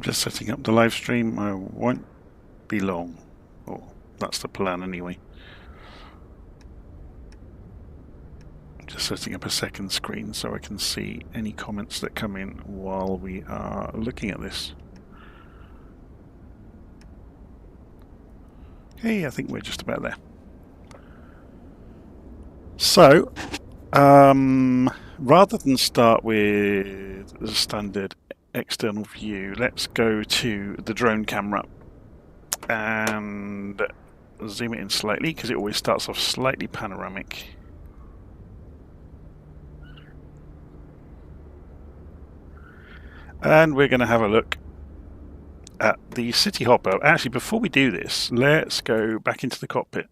Just setting up the live stream. I won't be long. Or that's the plan anyway. Just setting up a second screen so I can see any comments that come in while we are looking at this. Okay, I think we're just about there. So, rather than start with the standard external view, let's go to the drone camera and zoom it in slightly because it always starts off slightly panoramic. And we're going to have a look at the City Hopper. Actually, before we do this, let's go back into the cockpit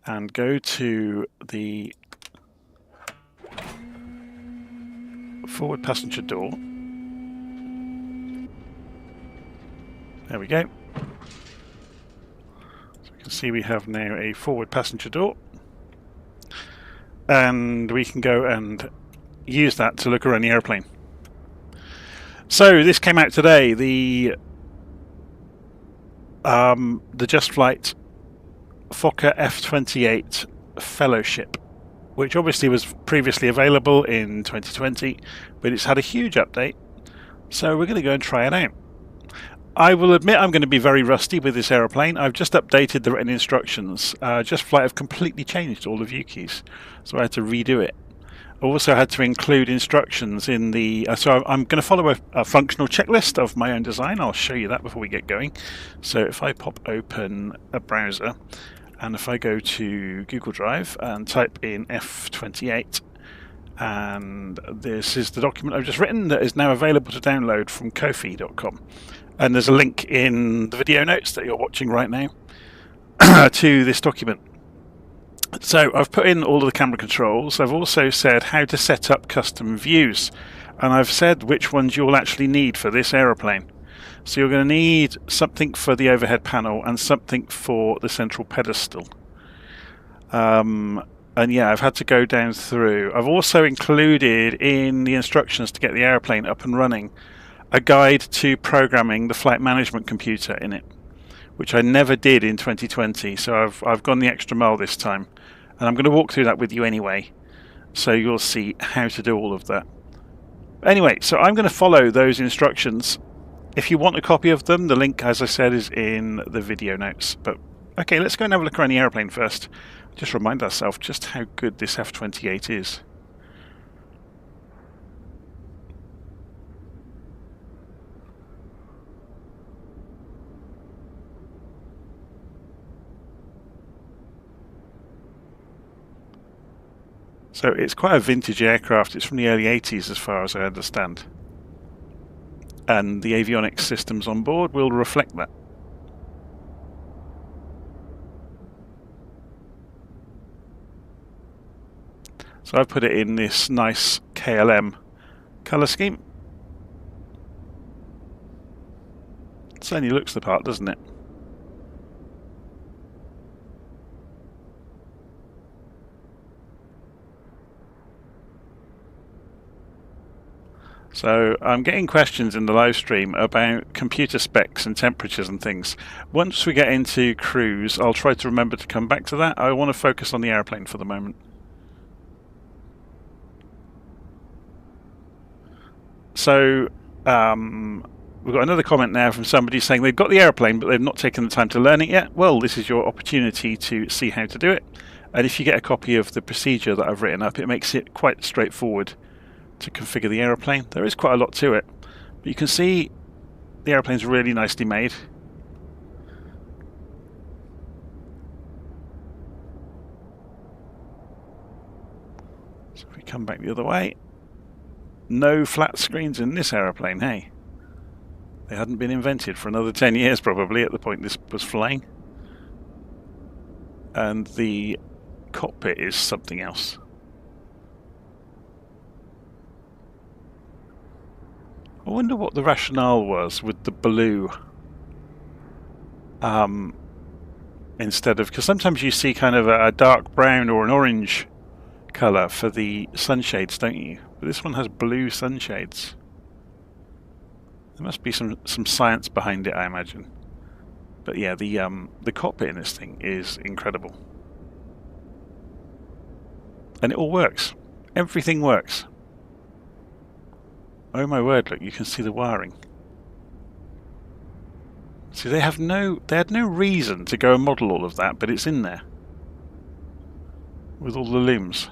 and go to the forward passenger door. There we go. So you can see we have now a forward passenger door. And we can go and use that to look around the airplane. So this came out today, the JustFlight Fokker F28 Fellowship, which obviously was previously available in 2020, but it's had a huge update. So we're going to go and try it out. I will admit I'm going to be very rusty with this aeroplane. I've just updated the written instructions. JustFlight have completely changed all the view keys, so I had to redo it. I also had to include instructions in the... so I'm going to follow a functional checklist of my own design. I'll show you that before we get going. So if I pop open a browser, and if I go to Google Drive and type in F28, and this is the document I've just written that is now available to download from Ko-fi.com. And there's a link in the video notes that you're watching right now to this document. So I've put in all of the camera controls. I've also said how to set up custom views, and I've said which ones you'll actually need for this aeroplane. So you're going to need something for the overhead panel and something for the central pedestal. And yeah, I've had to go down through. I've also included in the instructions to get the aeroplane up and running a guide to programming the flight management computer in it, which I never did in 2020, so I've gone the extra mile this time. And I'm going to walk through that with you anyway, so you'll see how to do all of that. Anyway, so I'm going to follow those instructions. If you want a copy of them, the link, as I said, is in the video notes. But okay, let's go and have a look around the aeroplane first. Just remind ourselves just how good this F28 is. So it's quite a vintage aircraft. It's from the early 80s as far as I understand. And the avionics systems on board will reflect that. So I've put it in this nice KLM colour scheme. It certainly looks the part, doesn't it? So I'm getting questions in the live stream about computer specs and temperatures and things. Once we get into cruise, I'll try to remember to come back to that. I want to focus on the airplane for the moment. So we've got another comment now from somebody saying they've got the airplane but they've not taken the time to learn it yet. Well, this is your opportunity to see how to do it. And if you get a copy of the procedure that I've written up, it makes it quite straightforward to configure the aeroplane. There is quite a lot to it, but you can see the aeroplane's really nicely made. So if we come back the other way, no flat screens in this aeroplane, hey? They hadn't been invented for another 10 years probably at the point this was flying. And the cockpit is something else. I wonder what the rationale was with the blue instead of, because sometimes you see kind of a dark brown or an orange colour for the sunshades, don't you? But this one has blue sunshades. There must be some science behind it, I imagine. But yeah, the cockpit in this thing is incredible. And it all works. Everything works. Oh my word, look, you can see the wiring. See, they had no reason to go and model all of that, but it's in there. With all the looms.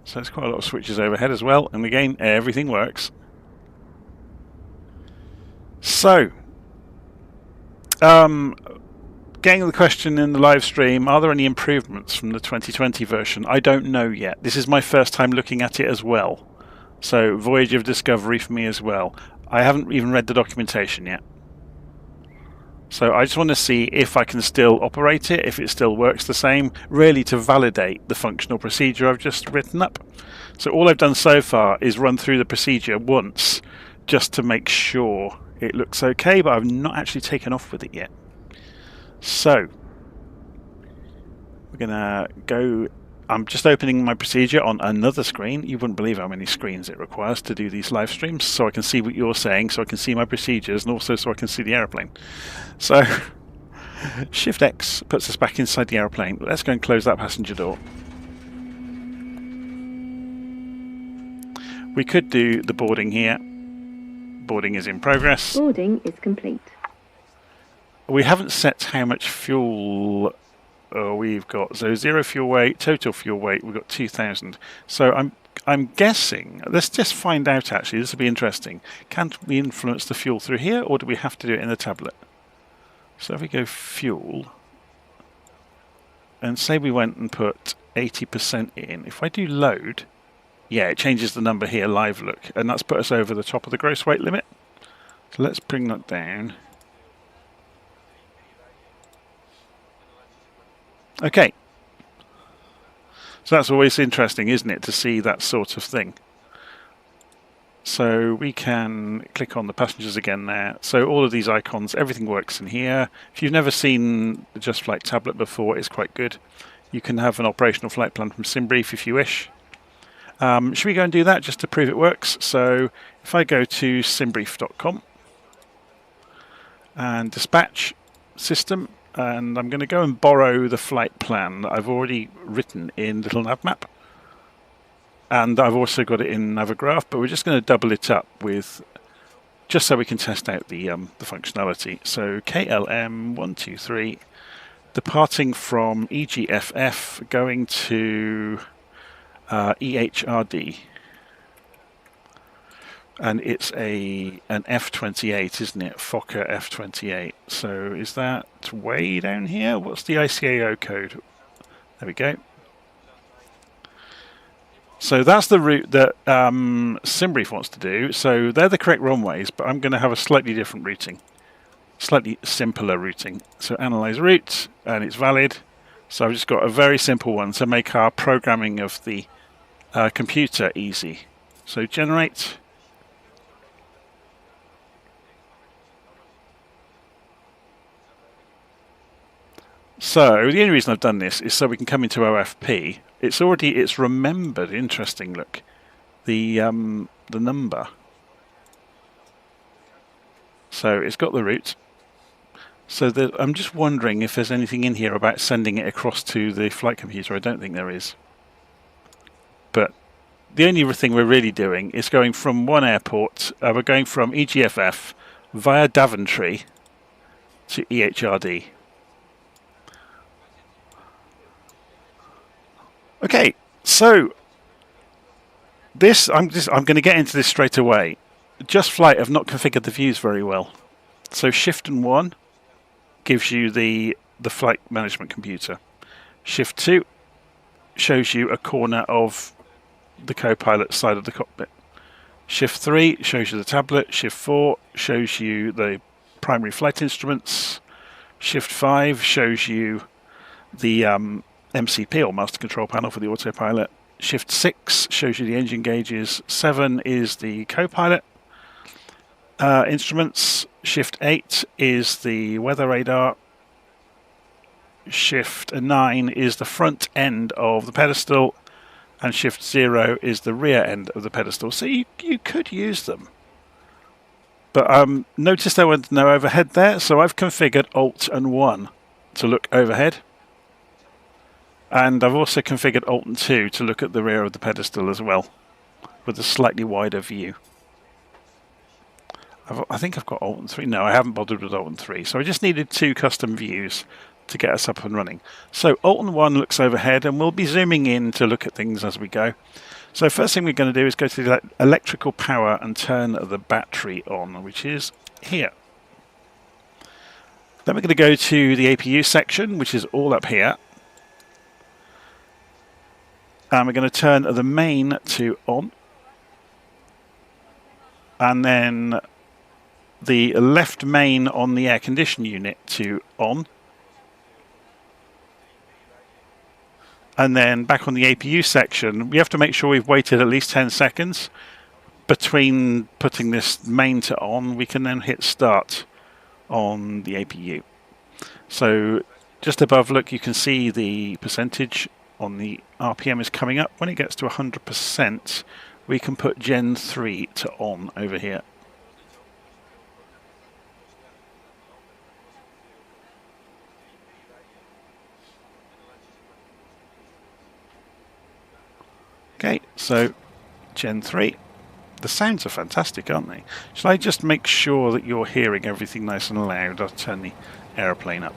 So there's quite a lot of switches overhead as well, and again, everything works. So, getting the question in the live stream, are there any improvements from the 2020 version? I don't know yet. This is my first time looking at it as well. So, Voyage of Discovery for me as well. I haven't even read the documentation yet. So I just want to see if I can still operate it, if it still works the same, really to validate the functional procedure I've just written up. So all I've done so far is run through the procedure once, just to make sure it looks okay, but I've not actually taken off with it yet. So we're going to go... I'm just opening my procedure on another screen. You wouldn't believe how many screens it requires to do these live streams, so I can see what you're saying, so I can see my procedures, and also so I can see the aeroplane. So, Shift X puts us back inside the aeroplane. Let's go and close that passenger door. We could do the boarding here. Boarding is in progress. Boarding is complete. We haven't set how much fuel... we've got, so 0 fuel weight, total fuel weight, we've got 2,000. So I'm guessing, let's just find out actually, this will be interesting. Can we influence the fuel through here, or do we have to do it in the tablet? So if we go fuel, and say we went and put 80% in, if I do load, yeah, it changes the number here, live look, and that's put us over the top of the gross weight limit. So let's bring that down. Okay, so that's always interesting, isn't it, to see that sort of thing. So we can click on the passengers again there. So all of these icons, everything works in here. If you've never seen the JustFlight tablet before, it's quite good. You can have an operational flight plan from Simbrief if you wish. Should we go and do that just to prove it works? So if I go to simbrief.com and dispatch system, and I'm going to go and borrow the flight plan that I've already written in LittleNavMap. And I've also got it in Navigraph, but we're just going to double it up with, just so we can test out the functionality. So KLM 123, departing from EGFF, going to EHRD. And it's an F28, isn't it? Fokker F28. So is that way down here? What's the ICAO code? There we go. So that's the route that Simbrief wants to do. So they're the correct runways, but I'm going to have a slightly different routing. Slightly simpler routing. So analyze route, and it's valid. So I've just got a very simple one to make our programming of the computer easy. So generate... So the only reason I've done this is so we can come into OFP. It's remembered. Interesting. Look, the number. So it's got the route. So I'm just wondering if there's anything in here about sending it across to the flight computer. I don't think there is. But the only thing we're really doing is going from one airport. We're going from EGFF via Daventry to EHRD. Okay, so this I'm going to get into this straight away. JustFlight have not configured the views very well. So Shift and 1 gives you the flight management computer. Shift 2 shows you a corner of the co-pilot side of the cockpit. Shift 3 shows you the tablet. Shift 4 shows you the primary flight instruments. Shift 5 shows you the MCP or Master Control Panel for the autopilot. Shift 6 shows you the engine gauges. 7 is the co-pilot instruments. Shift 8 is the weather radar. Shift 9 is the front end of the pedestal. and Shift 0 is the rear end of the pedestal. So you could use them. But notice there was no overhead there, so I've configured Alt and 1 to look overhead. And I've also configured Alt and 2 to look at the rear of the pedestal as well, with a slightly wider view. I think I've got Alt and 3. No, I haven't bothered with Alt and 3. So I just needed 2 custom views to get us up and running. So Alt and 1 looks overhead, and we'll be zooming in to look at things as we go. So first thing we're going to do is go to the electrical power and turn the battery on, which is here. Then we're going to go to the APU section, which is all up here. And we're going to turn the main to on. And then the left main on the air condition unit to on. And then back on the APU section, we have to make sure we've waited at least 10 seconds between putting this main to on. We can then hit start on the APU. So just above, look, you can see the percentage on the RPM is coming up. When it gets to 100%, we can put Gen 3 to on over here. Okay, so Gen 3. The sounds are fantastic, aren't they? Shall I just make sure that you're hearing everything nice and loud? I'll turn the aeroplane up.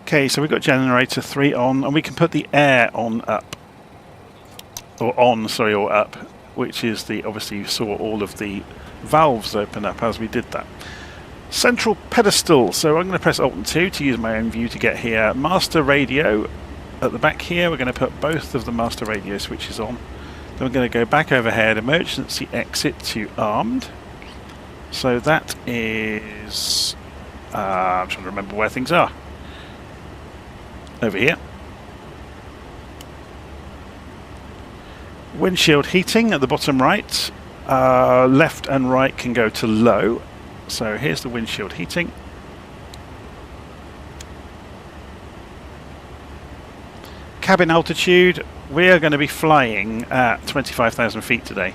Okay, so we've got generator 3 on, and we can put the air on up. Or on, sorry, or up, which is the, obviously you saw all of the valves open up as we did that. Central pedestal, so I'm going to press Alt and 2 to use my own view to get here. Master radio at the back here, we're going to put both of the master radio switches on. Then we're going to go back overhead, emergency exit to armed. So that is, I'm trying to remember where things are. Over here. Windshield heating at the bottom right. Left and right can go to low. So here's the windshield heating. Cabin altitude, we are going to be flying at 25,000 feet today.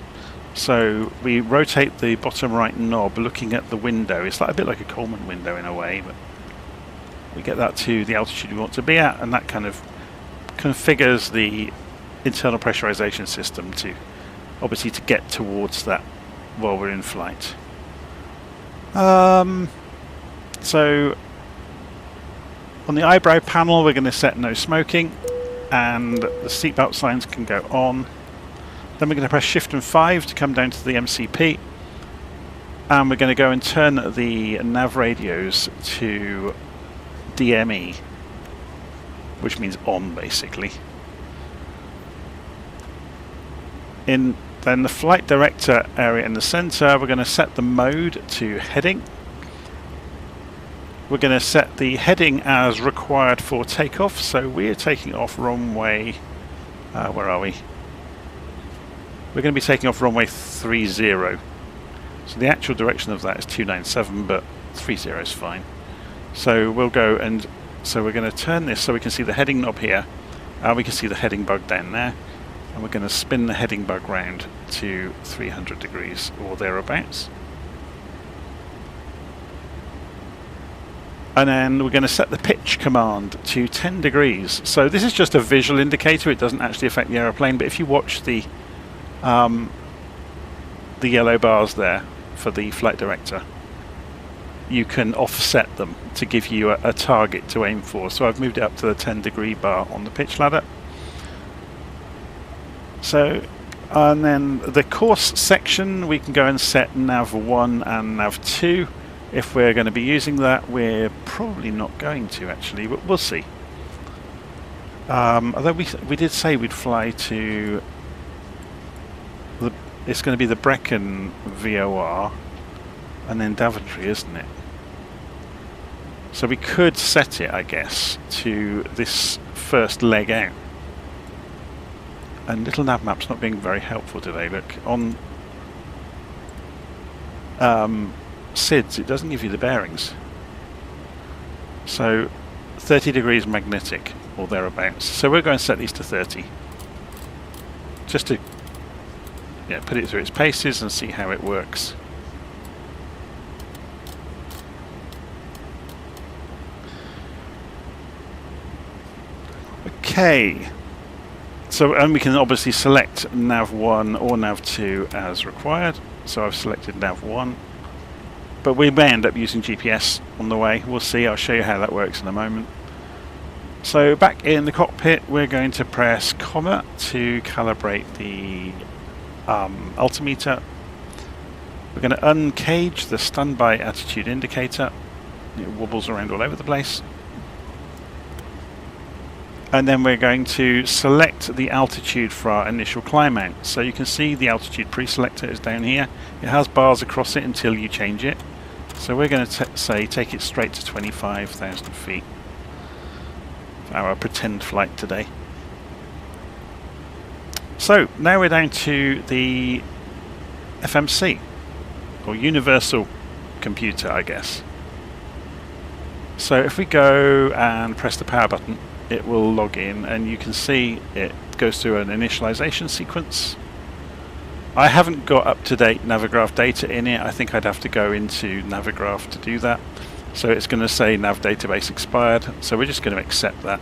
So we rotate the bottom right knob looking at the window. It's like a bit like a Coleman window in a way, but we get that to the altitude we want to be at, and that kind of configures the internal pressurization system to obviously to get towards that while we're in flight. So on the eyebrow panel we're going to set no smoking, and the seatbelt signs can go on. Then we're going to press Shift and 5 to come down to the MCP, and we're going to go and turn the nav radios to DME, which means on basically. In then the flight director area in the center, we're going to set the mode to heading. We're going to set the heading as required for takeoff, so we're taking off runway, where are we? We're going to be taking off runway 30. So the actual direction of that is 297, but 30 is fine. So we'll go and, so we're going to turn this so we can see the heading knob here, and we can see the heading bug down there. And we're going to spin the heading bug round to 300 degrees or thereabouts. And then we're going to set the pitch command to 10 degrees. So this is just a visual indicator, it doesn't actually affect the aeroplane, but if you watch the yellow bars there for the flight director, you can offset them to give you a target to aim for. So I've moved it up to the 10 degree bar on the pitch ladder. So, and then the course section, we can go and set nav 1 and nav 2. If we're going to be using that, we're probably not going to actually, but we'll see. Although we did say we'd fly to it's going to be the Brecon VOR and then Daventry, isn't it? So we could set it, I guess, to this first leg out. And LittleNavMap's not being very helpful today. Look, on SIDS it doesn't give you the bearings. So 30 degrees magnetic or thereabouts. So we're going to set these to 30. Just to put it through its paces and see how it works. Okay. So, and we can obviously select nav 1 or nav 2 as required. So I've selected nav 1. But we may end up using GPS on the way. We'll see. I'll show you how that works in a moment. So back in the cockpit, we're going to press comma to calibrate the altimeter. We're going to uncage the standby attitude indicator. It wobbles around all over the place. And then we're going to select the altitude for our initial climb out. So you can see the altitude pre-selector is down here. It has bars across it until you change it. So we're going to say take it straight to 25,000 feet for our pretend flight today. So now we're down to the FMC, or Universal Computer, I guess. So if we go and press the power button, it will log in, and you can see it goes through an initialization sequence. I haven't got up-to-date Navigraph data in it. I think I'd have to go into Navigraph to do that. So it's going to say nav database expired, so we're just going to accept that.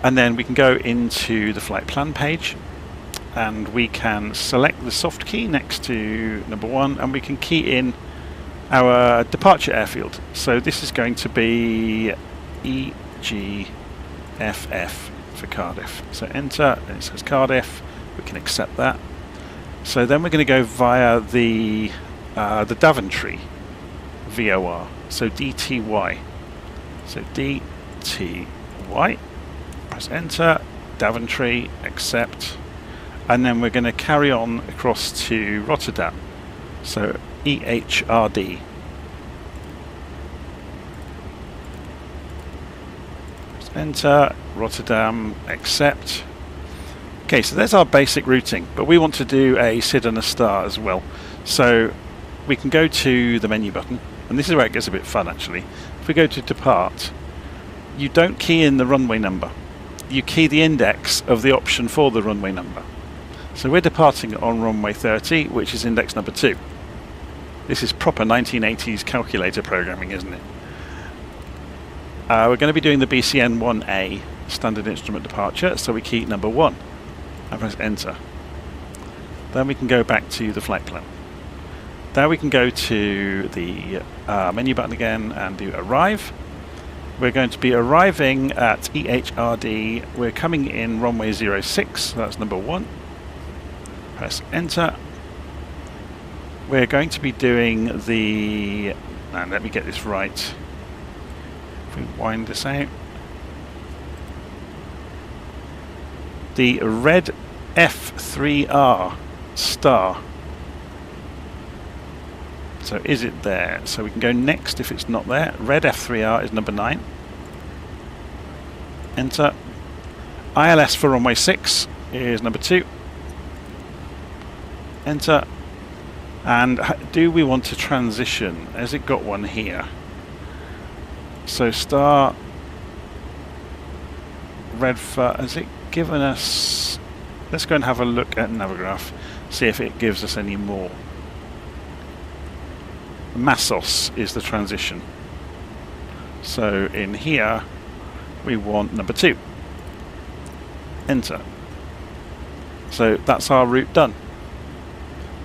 And then we can go into the flight plan page, and we can select the soft key next to number 1, and we can key in our departure airfield. So this is going to be EGFF for Cardiff. So enter, and it says Cardiff. We can accept that. So then we're going to go via the Daventry VOR. So DTY. So DTY. Press enter. Daventry. Accept. And then we're going to carry on across to Rotterdam. So EHRD. Press enter. Rotterdam. Accept. Okay, so there's our basic routing, but we want to do a SID and a star as well. So we can go to the menu button, and this is where it gets a bit fun actually. If we go to depart, you don't key in the runway number. You key the index of the option for the runway number. So we're departing on runway 30, which is index number 2. This is proper 1980s calculator programming, isn't it? We're going to be doing the BCN 1A, standard instrument departure, so we key number 1. And press enter. Then we can go back to the flight plan. There we can go to the menu button again and do arrive. We're going to be arriving at EHRD. We're coming in runway 06, so that's number 1. Press enter. We're going to be doing the, and let me get this right. If we wind this out. The red F3R star. So is it there? So we can go next if it's not there. Red F3R is number 9. Enter. ILS for runway 6 is number 2. Enter. And do we want to transition? Has it got one here? So star red for, has it given us, let's go and have a look at Navigraph, see if it gives us any more. Massos is the transition. So in here we want number 2. Enter. So that's our route done.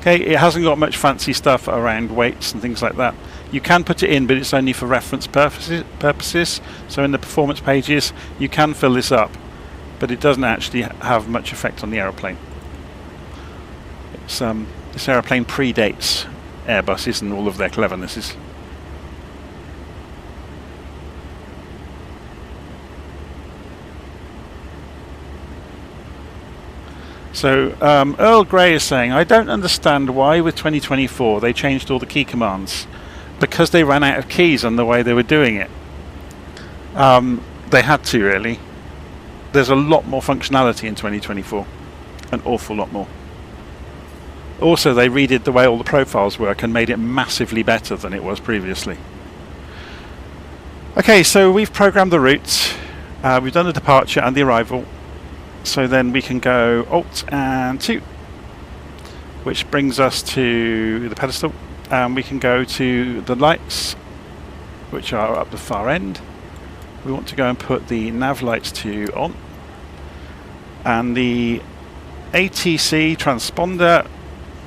Okay, it hasn't got much fancy stuff around weights and things like that. You can put it in, but it's only for reference purposes. So in the performance pages you can fill this up, but it doesn't actually have much effect on the aeroplane. This aeroplane predates Airbus's and all of their clevernesses. So Earl Grey is saying, I don't understand why with 2024 they changed all the key commands. Because they ran out of keys on the way they were doing it. They had to, really. There's a lot more functionality in 2024. An awful lot more. Also, they redid the way all the profiles work and made it massively better than it was previously. Okay, so we've programmed the route, we've done the departure and the arrival, so then we can go Alt and 2, which brings us to the pedestal, and we can go to the lights, which are up the far end. We want to go and put the nav lights to on, and the ATC transponder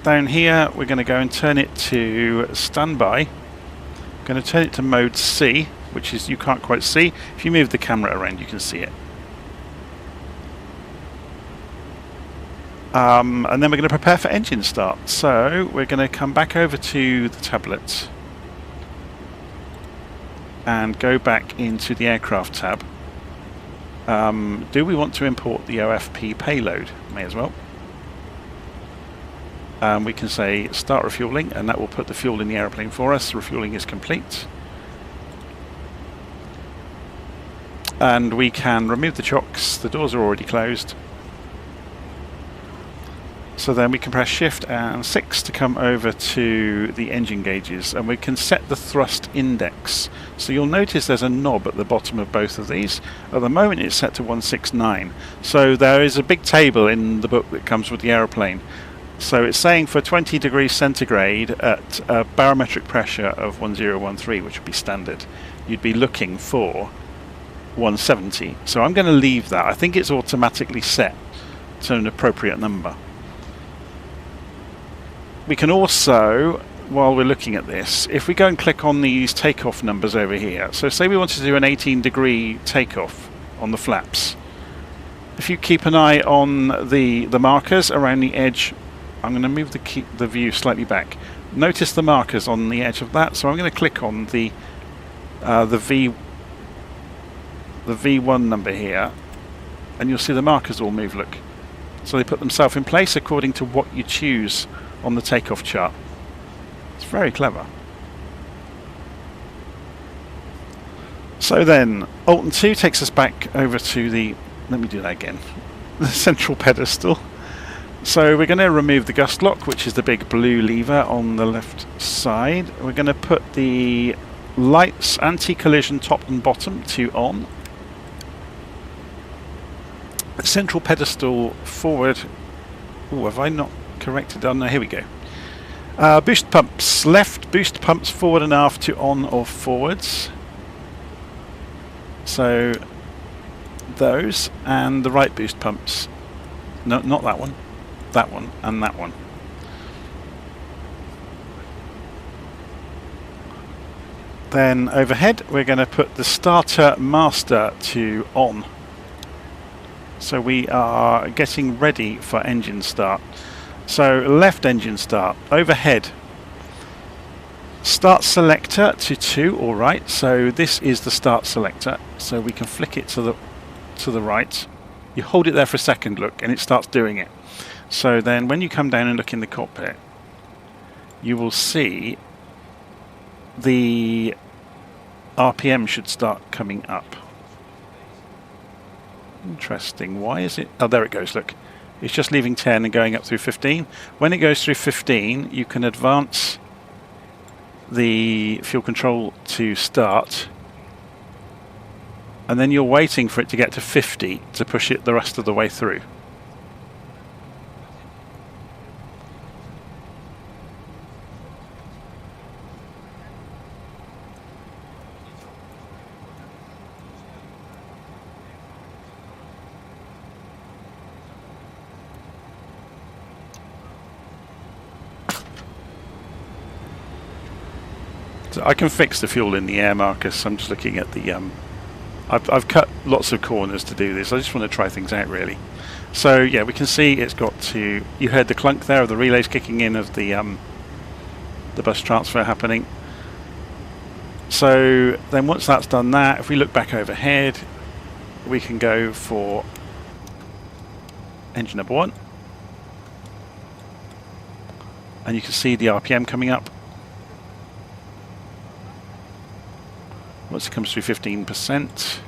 down here, we're going to go and turn it to standby. Going to turn it to mode C, which is you can't quite see. If you move the camera around, you can see it. And then we're going to prepare for engine start. So we're going to come back over to the tablet and go back into the aircraft tab. Do we want to import the OFP payload? May as well. We can say start refueling, and that will put the fuel in the aeroplane for us. Refueling is complete. And we can remove the chocks. The doors are already closed. So then we can press Shift and 6 to come over to the engine gauges, and we can set the thrust index. So you'll notice there's a knob at the bottom of both of these. At the moment it's set to 169. So there is a big table in the book that comes with the aeroplane. So it's saying for 20 degrees centigrade at a barometric pressure of 1013, which would be standard, you'd be looking for 170. So I'm going to leave that. I think it's automatically set to an appropriate number. We can also, while we're looking at this, if we go and click on these takeoff numbers over here, so say we wanted to do an 18-degree takeoff on the flaps. If you keep an eye on the markers around the edge, I'm going to move the view slightly back. Notice the markers on the edge of that, so I'm going to click on the V1 number here, and you'll see the markers all move, look. So they put themselves in place according to what you choose on the takeoff chart. It's very clever. So then, Alt and 2 takes us back over to the, let me do that again, the central pedestal. So we're going to remove the gust lock, which is the big blue lever on the left side. We're going to put the lights, anti-collision top and bottom to on. The central pedestal forward. Oh, have I not corrected? Oh no, here we go. Boost pumps left, boost pumps forward and aft to on or forwards. So those, and the right boost pumps. No, not that one. That one and that one. Then overhead we're going to put the starter master to on. So we are getting ready for engine start. So left engine start, overhead. Start selector to 2 or right. So this is the start selector. So we can flick it to the right. You hold it there for a second, look, and it starts doing it. So then when you come down and look in the cockpit, you will see the RPM should start coming up. Interesting. Why is it? Oh, there it goes, look. It's just leaving 10 and going up through 15. When it goes through 15, you can advance the fuel control to start, and then you're waiting for it to get to 50 to push it the rest of the way through. So I can fix the fuel in the air, Marcus. I'm just looking at the I've cut lots of corners to do this. I just want to try things out, really. So yeah, we can see it's got to. You heard the clunk there of the relays kicking in of the bus transfer happening. So then once that's done that, if we look back overhead, we can go for engine number 1, and you can see the RPM coming up. Once it comes through 15%,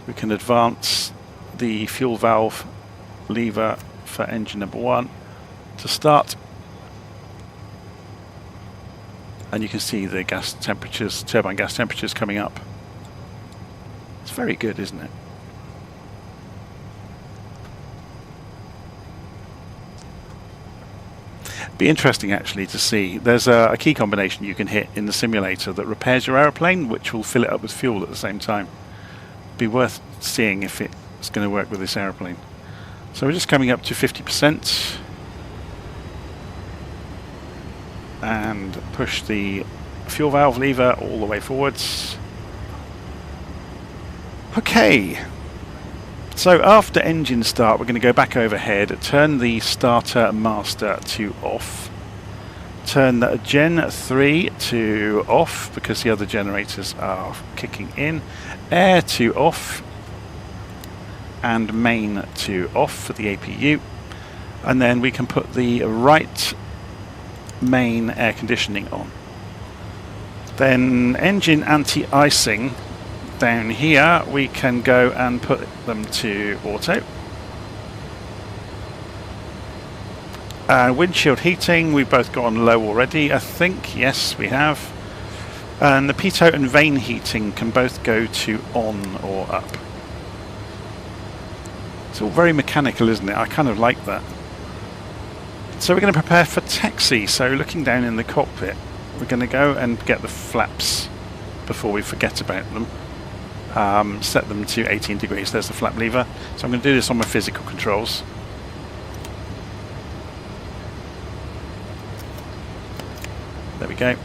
we can advance the fuel valve lever for engine number 1 to start. and you can see the gas temperatures, turbine gas temperatures coming up. It's very good, isn't it? Be interesting actually to see. There's a key combination you can hit in the simulator that repairs your aeroplane, which will fill it up with fuel at the same time. Be worth seeing if it's going to work with this aeroplane. So we're just coming up to 50%, and push the fuel valve lever all the way forwards. Okay, so after engine start, we're going to go back overhead, turn the starter master to off, turn the Gen 3 to off because the other generators are kicking in, air to off, and main to off for the APU, and then we can put the right main air conditioning on. Then engine anti-icing down here, we can go and put them to auto. Windshield heating, we've both got on low already, I think. Yes, we have. And the pitot and vane heating can both go to on or up. It's all very mechanical, isn't it? I kind of like that. So we're going to prepare for taxi. So looking down in the cockpit, we're going to go and get the flaps before we forget about them. Set them to 18 degrees. There's the flap lever. So I'm going to do this on my physical controls. There we go.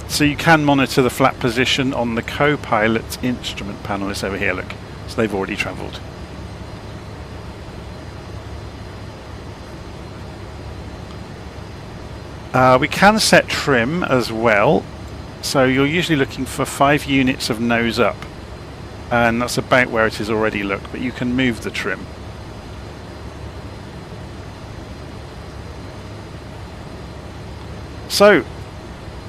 So you can monitor the flap position on the co-pilot instrument panel. It's over here, look. So they've already travelled. We can set trim as well. So you're usually looking for 5 units of nose up. And that's about where it is already, look. But you can move the trim. So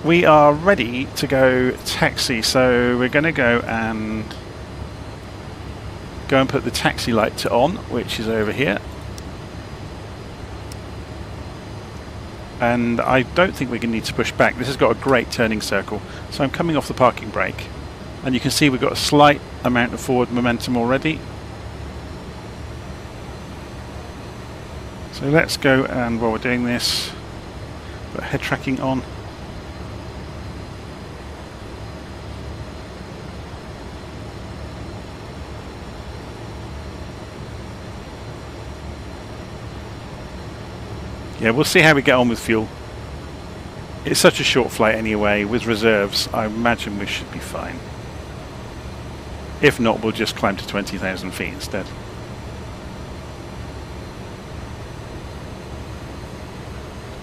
we are ready to go taxi, so we're going to go and put the taxi light to on, which is over here. And I don't think we're going to need to push back. This has got a great turning circle. So I'm coming off the parking brake, and you can see we've got a slight amount of forward momentum already. So let's go, and while we're doing this, put head tracking on. Yeah, we'll see how we get on with fuel. It's such a short flight anyway. With reserves, I imagine we should be fine. If not, we'll just climb to 20,000 feet instead.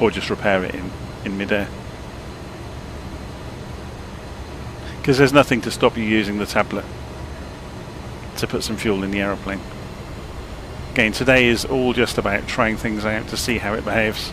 Or just repair it in midair. Because there's nothing to stop you using the tablet to put some fuel in the aeroplane. Again, today is all just about trying things out to see how it behaves.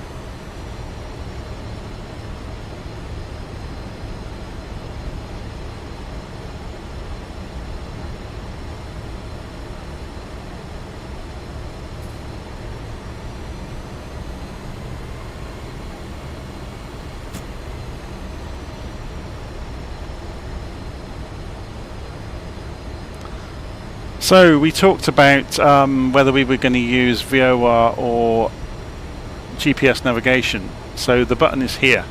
So we talked about whether we were going to use VOR or GPS navigation. So the button is here.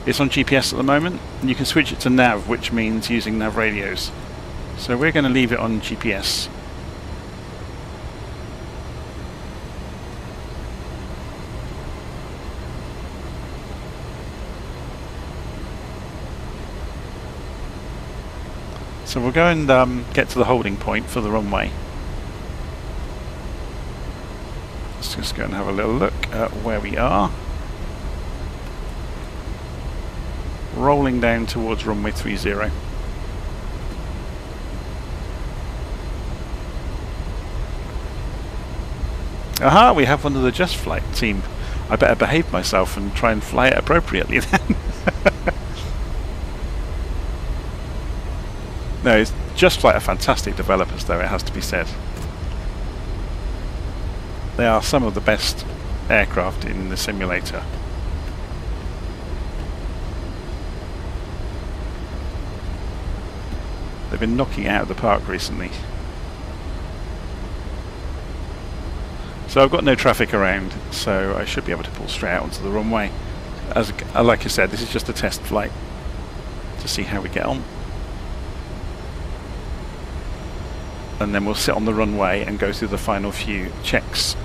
It's on GPS at the moment, and you can switch it to nav, which means using nav radios. So we're going to leave it on GPS. So we'll go and get to the holding point for the runway. Let's just go and have a little look at where we are. Rolling down towards runway 30. Aha, we have one of the JustFlight team. I better behave myself and try and fly it appropriately then. No, JustFlight are fantastic developers though, it has to be said. They are some of the best aircraft in the simulator. They've been knocking it out of the park recently. So I've got no traffic around, so I should be able to pull straight out onto the runway. Like I said, this is just a test flight to see how we get on. And then we'll sit on the runway and go through the final few checks.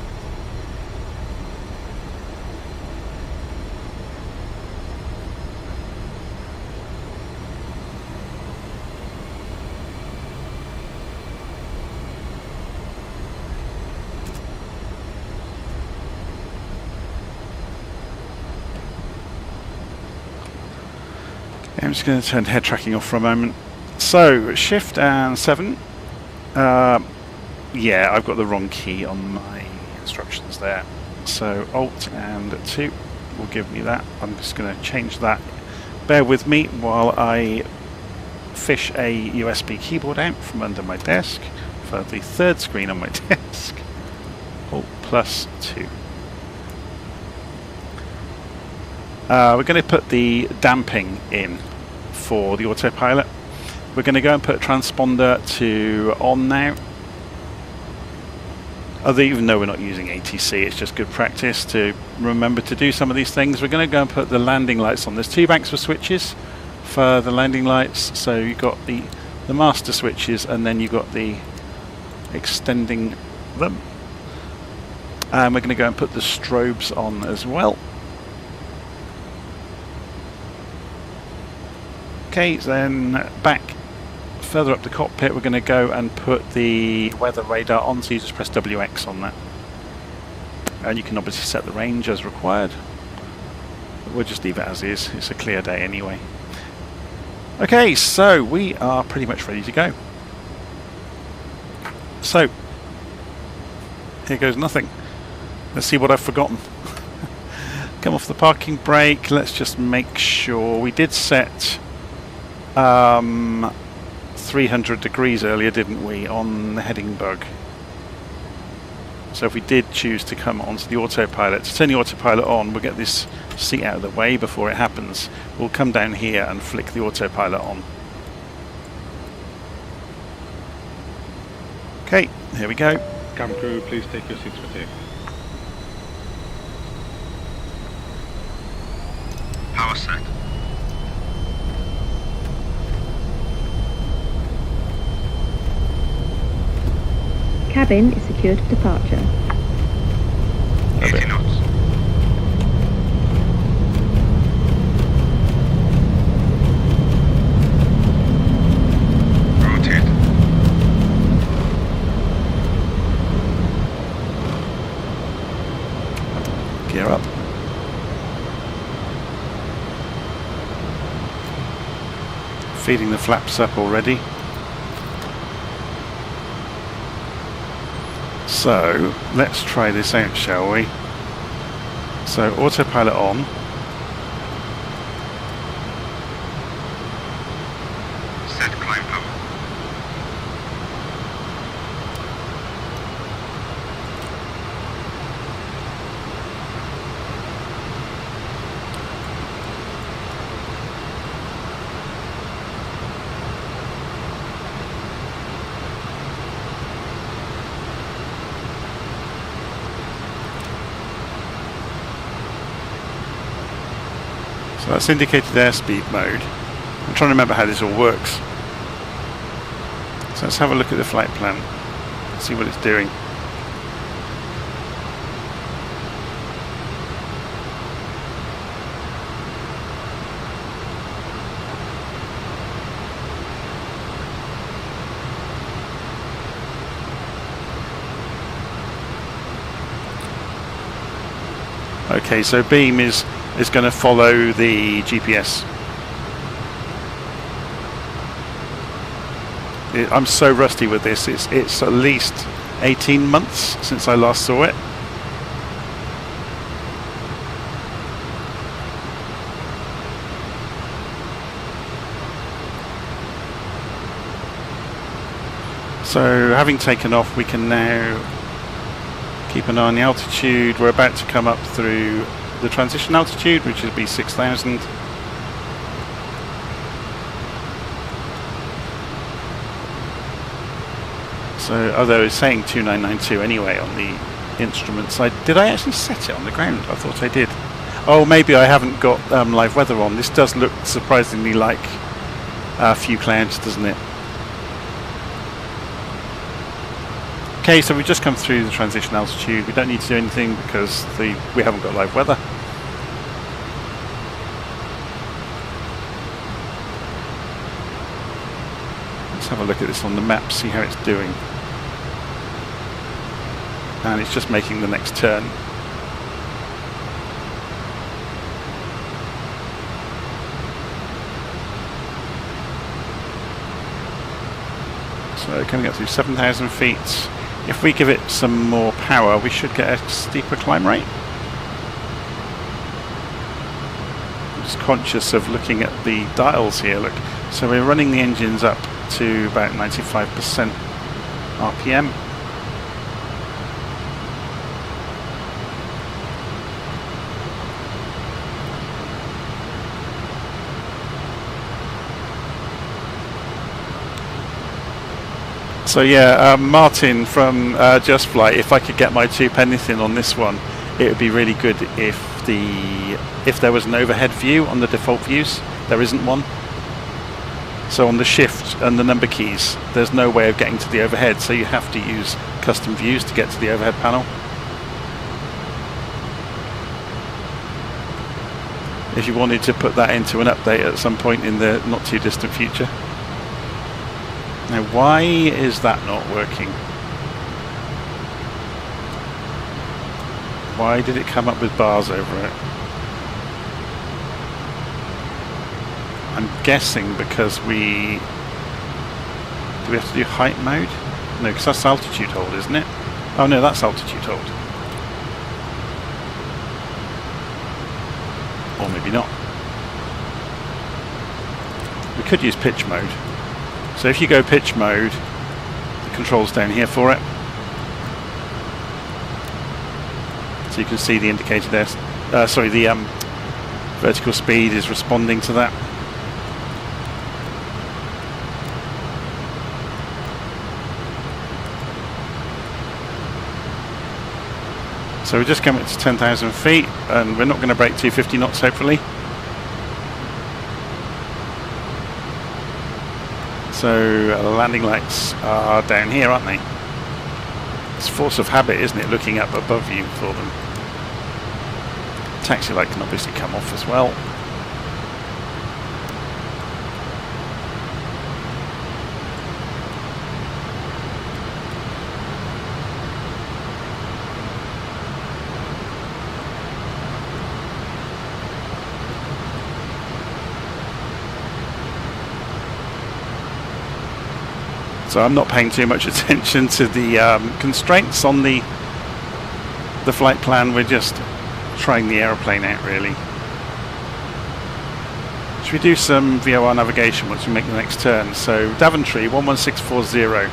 I'm just going to turn head tracking off for a moment. So, shift and 7. Yeah, I've got the wrong key on my instructions there. So, Alt and 2 will give me that. I'm just going to change that. Bear with me while I fish a USB keyboard out from under my desk for the third screen on my desk. Alt plus 2. We're going to put the damping in for the autopilot. We're going to go and put transponder to on now. Even though we're not using ATC, it's just good practice to remember to do some of these things. We're going to go and put the landing lights on. There's 2 banks of switches for the landing lights. So you've got the master switches, and then you've got the extending them. And we're going to go and put the strobes on as well. Okay, then back further up the cockpit, we're going to go and put the weather radar on, so you just press WX on that. And you can obviously set the range as required. But we'll just leave it as is, it's a clear day anyway. Okay, so we are pretty much ready to go. So, here goes nothing. Let's see what I've forgotten. Come off the parking brake, let's just make sure we did set 300 degrees earlier, didn't we, on the heading bug? So if we did choose to come onto the autopilot, to turn the autopilot on, we'll get this seat out of the way before it happens. We'll come down here and flick the autopilot on. Okay, here we go. Cam crew, please take your seats for takeoff. Power set. Cabin is secured for departure. 80 knots. Rotate. Gear up. Feeding the flaps up already. So, let's try this out, shall we? So, autopilot on. Set climb power. So that's indicated airspeed mode. I'm trying to remember how this all works. So let's have a look at the flight plan, see what it's doing. Okay, so beam is going to follow the GPS. I'm so rusty with this. It's at least 18 months since I last saw it. So having taken off, we can now keep an eye on the altitude. We're about to come up through the transition altitude, which would be 6,000. So, although it's saying 2992 anyway on the instruments, did I actually set it on the ground? I thought I did. Oh, maybe I haven't got live weather on. This does look surprisingly like a few clouds, doesn't it? Okay, so we've just come through the transition altitude. We don't need to do anything because we haven't got live weather. Let's have a look at this on the map, see how it's doing. And it's just making the next turn. So coming up through 7,000 feet. If we give it some more power, we should get a steeper climb rate. I'm just conscious of looking at the dials here. Look, so we're running the engines up to about 95% RPM. So yeah, Martin from JustFlight, if I could get my 2 pennies in on this one, it would be really good if there was an overhead view on the default views. There isn't one. So on the shift and the number keys, there's no way of getting to the overhead, so you have to use custom views to get to the overhead panel. If you wanted to put that into an update at some point in the not too distant future. Now, why is that not working? Why did it come up with bars over it? I'm guessing because do we have to do height mode? No, because that's altitude hold, isn't it? Oh no, that's altitude hold. Or maybe not. We could use pitch mode. So if you go pitch mode, the controls down here for it. So you can see the indicator there. The vertical speed is responding to that. So we're just coming to 10,000 feet, and we're not going to break 250 knots, hopefully. So the landing lights are down here, aren't they? It's force of habit, isn't it, looking up above you for them. Taxi light can obviously come off as well. So I'm not paying too much attention to the constraints on the flight plan. We're just trying the aeroplane out, really. Should we do some VOR navigation once we make the next turn? So Daventry 11640.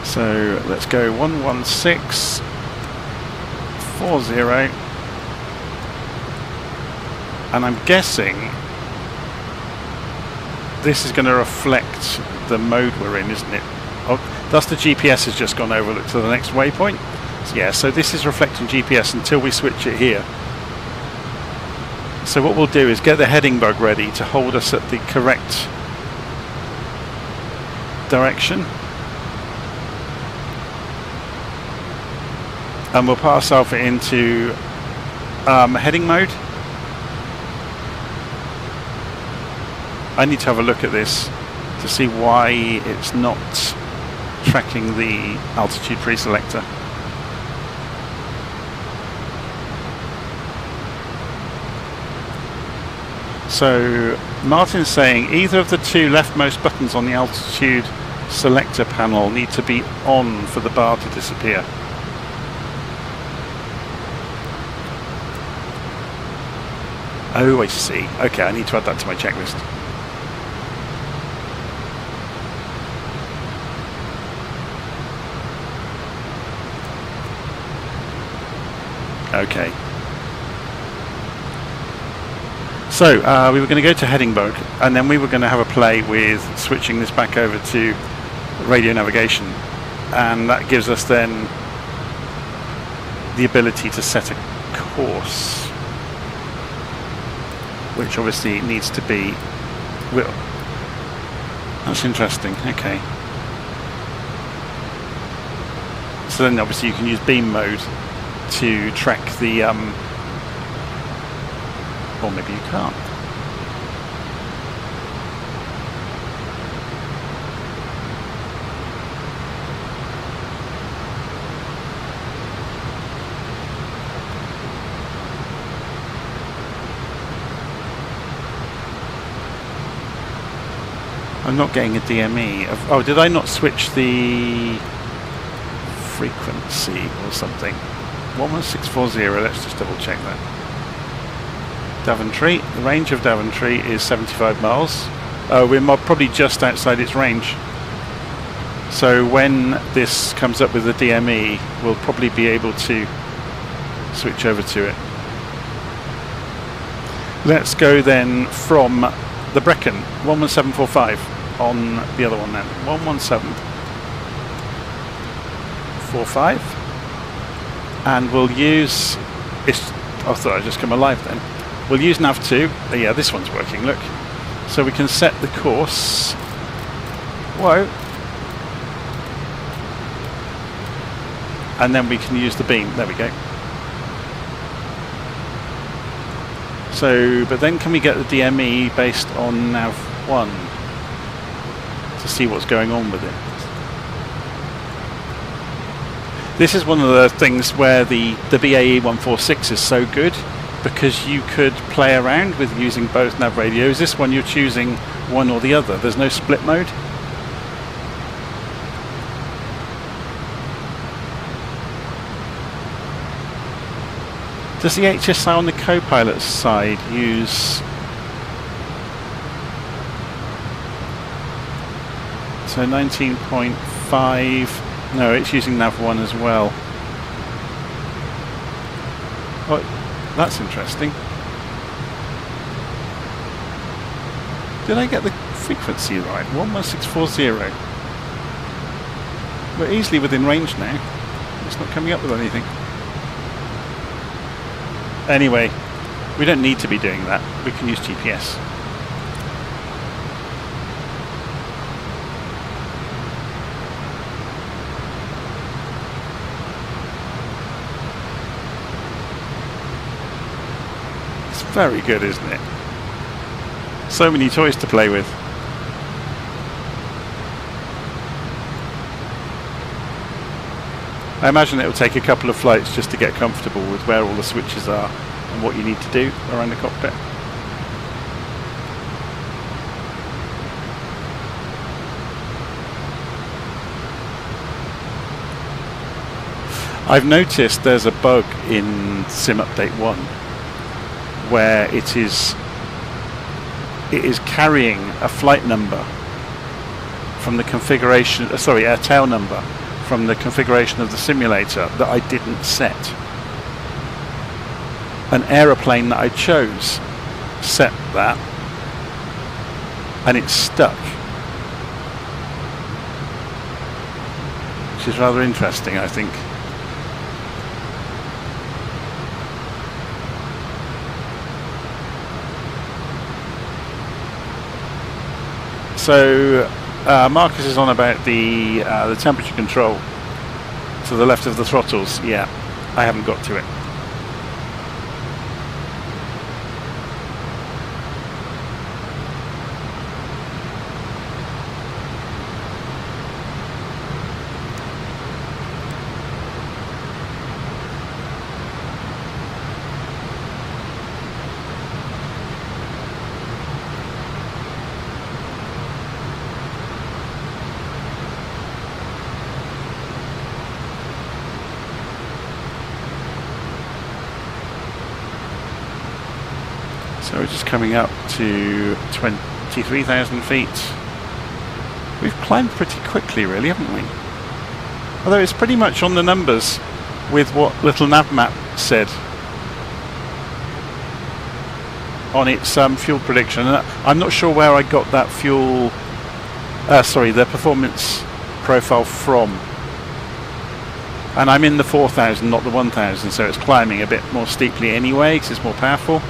So let's go 11640. And I'm guessing this is going to reflect the mode we're in, isn't it? Oh, thus the GPS has just gone over to the next waypoint. So yeah, so this is reflecting GPS until we switch it here. So what we'll do is get the heading bug ready to hold us at the correct direction. And we'll pass ourselves into heading mode. I need to have a look at this to see why it's not tracking the altitude pre-selector. So Martin's saying either of the 2 leftmost buttons on the altitude selector panel need to be on for the bar to disappear. Oh, I see. Okay, I need to add that to my checklist. Okay. So we were going to go to heading mode, and then we were going to have a play with switching this back over to radio navigation. and that gives us then the ability to set a course, which obviously needs to be. Well, that's interesting. Okay. So then obviously you can use beam mode to track the, or maybe you can't. I'm not getting a DME. Oh, did I not switch the frequency or something? 11640, let's just double check that. Daventry, the range of Daventry is 75 miles. Oh, we're probably just outside its range. So when this comes up with the DME, we'll probably be able to switch over to it. Let's go then from the Brecon, 11745 on the other one then. 11745. And we'll use, I thought I'd just come alive then. We'll use nav2. Yeah, this one's working, look. So we can set the course. Whoa. And then we can use the beam. There we go. So, but then can we get the DME based on nav1 to see what's going on with it? This is one of the things where the BAE 146 is so good, because you could play around with using both nav radios. This one you're choosing one or the other. There's no split mode. Does the HSI on the co-pilot side use... So 19.5... No, it's using nav1 as well. Oh, that's interesting. Did I get the frequency right? 11640. We're easily within range now. It's not coming up with anything. Anyway, we don't need to be doing that. We can use GPS. It's very good, isn't it? So many toys to play with. I imagine it will take a couple of flights just to get comfortable with where all the switches are and what you need to do around the cockpit. I've noticed there's a bug in Sim Update 1 where it is carrying a flight number from the configuration, a tail number from the configuration of the simulator that I didn't set. An aeroplane that I chose set that, and it's stuck, which is rather interesting, I think. So Marcus is on about the temperature control to the left of the throttles. Yeah, I haven't got to it. So we're just coming up to 23,000 feet. We've climbed pretty quickly, really, haven't we? Although it's pretty much on the numbers with what LittleNavMap said on its fuel prediction. And I'm not sure where I got that fuel, the performance profile from. And I'm in the 4000, not the 1000, so it's climbing a bit more steeply anyway because it's more powerful.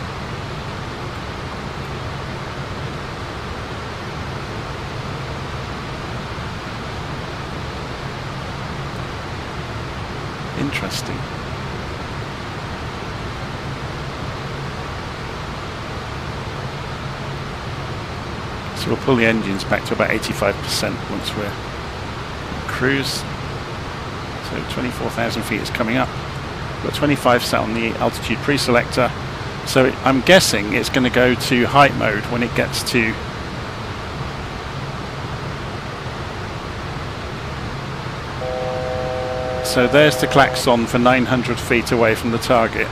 Interesting. So we'll pull the engines back to about 85% once we're on cruise. So 24,000 feet is coming up. We've got 25 set on the altitude pre-selector. So I'm guessing it's going to go to height mode when it gets to so there's the klaxon for 900 feet away from the target.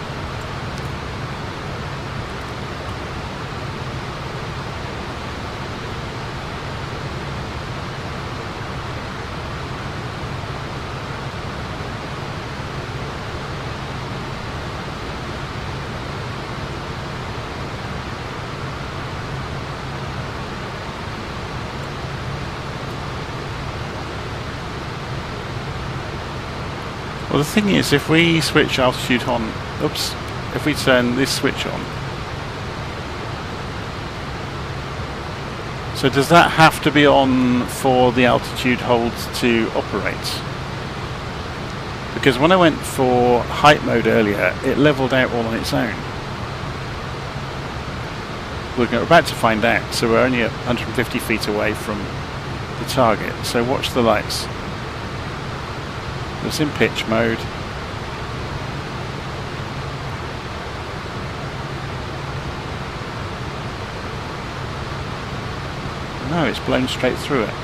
Well, the thing is, if we switch altitude on, if we turn this switch on, so does that have to be on for the altitude hold to operate? Because when I went for height mode earlier, it leveled out all on its own. We're about to find out, so we're only at 150 feet away from the target, so watch the lights. It's in pitch mode. No, it's blown straight through it.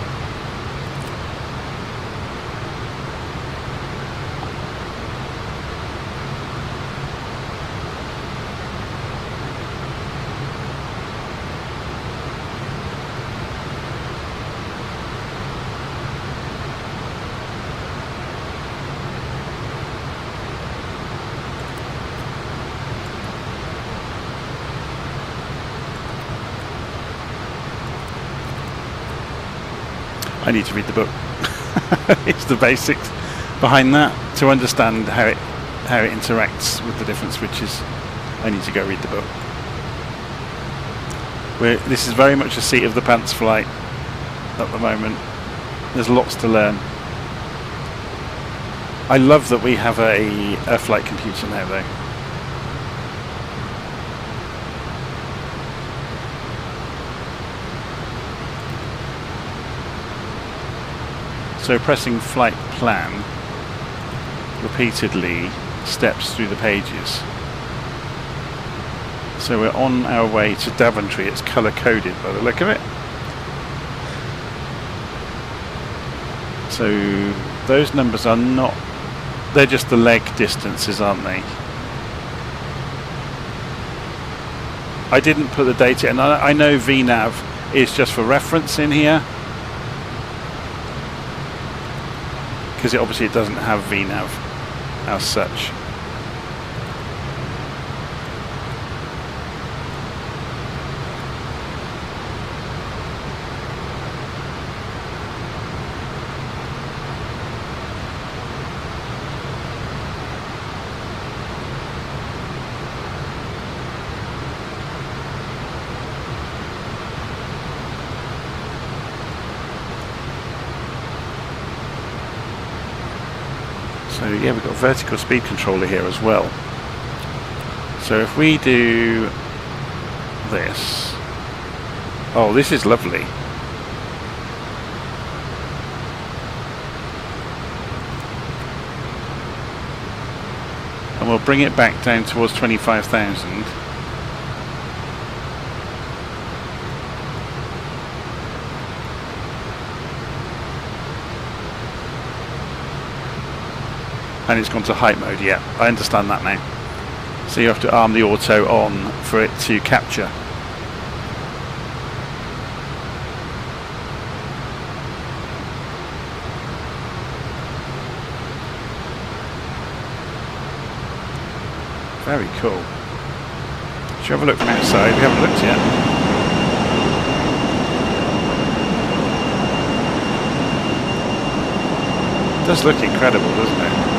I need to read the book. It's the basics behind that to understand how it interacts with the different switches. I need to go read the book. This is very much a seat of the pants flight at the moment. There's lots to learn. I love that we have a flight computer now, though. So pressing flight plan repeatedly steps through the pages. So we're on our way to Daventry. It's colour coded by the look of it. So those numbers are not, they're just the leg distances, aren't they? I didn't put the data in. I know VNav is just for reference in here, because obviously it doesn't have VNav as such. So yeah, we've got a vertical speed controller here as well. So if we do this, oh, this is lovely. And we'll bring it back down towards 25,000. And it's gone to height mode, yeah, I understand that now. So you have to arm the auto on for it to capture. Very cool. Should we have a look from outside? We haven't looked yet. It does look incredible, doesn't it?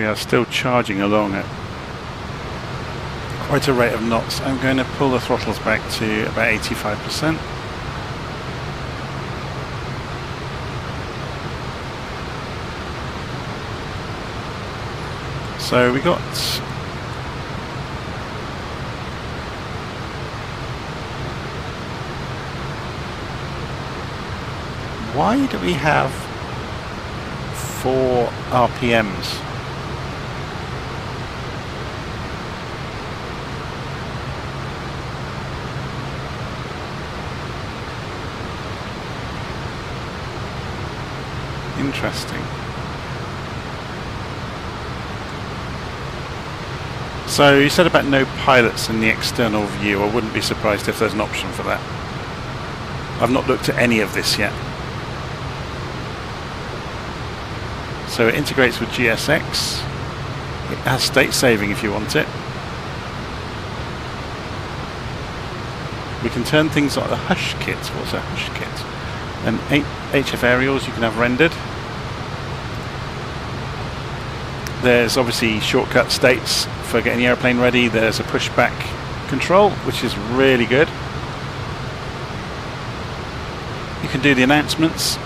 we are still charging along at quite a rate of knots. I'm going to pull the throttles back to about 85%. So we got why do we have 4 RPMs? Interesting. So you said about no pilots in the external view. I wouldn't be surprised if there's an option for that. I've not looked at any of this yet. So it integrates with GSX. It has state saving if you want it. We can turn things like the hush kit. What's a hush kit? And 8 HF aerials you can have rendered. There's obviously shortcut states for getting the airplane ready. There's a pushback control, which is really good. You can do the announcements.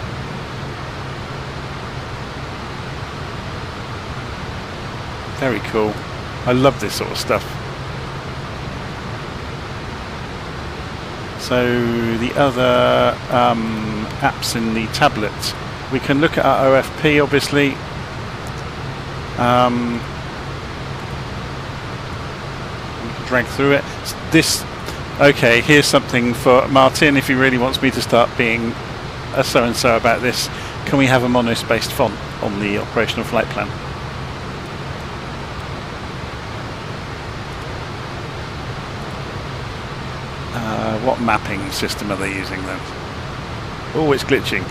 Very cool. I love this sort of stuff. So the other apps in the tablet, we can look at our OFP obviously. We can drag through it. This, okay, here's something for Martin if he really wants me to start being a so-and-so about this. Can we have a monospaced font on the operational flight plan? What mapping system are they using then? Oh, it's glitching.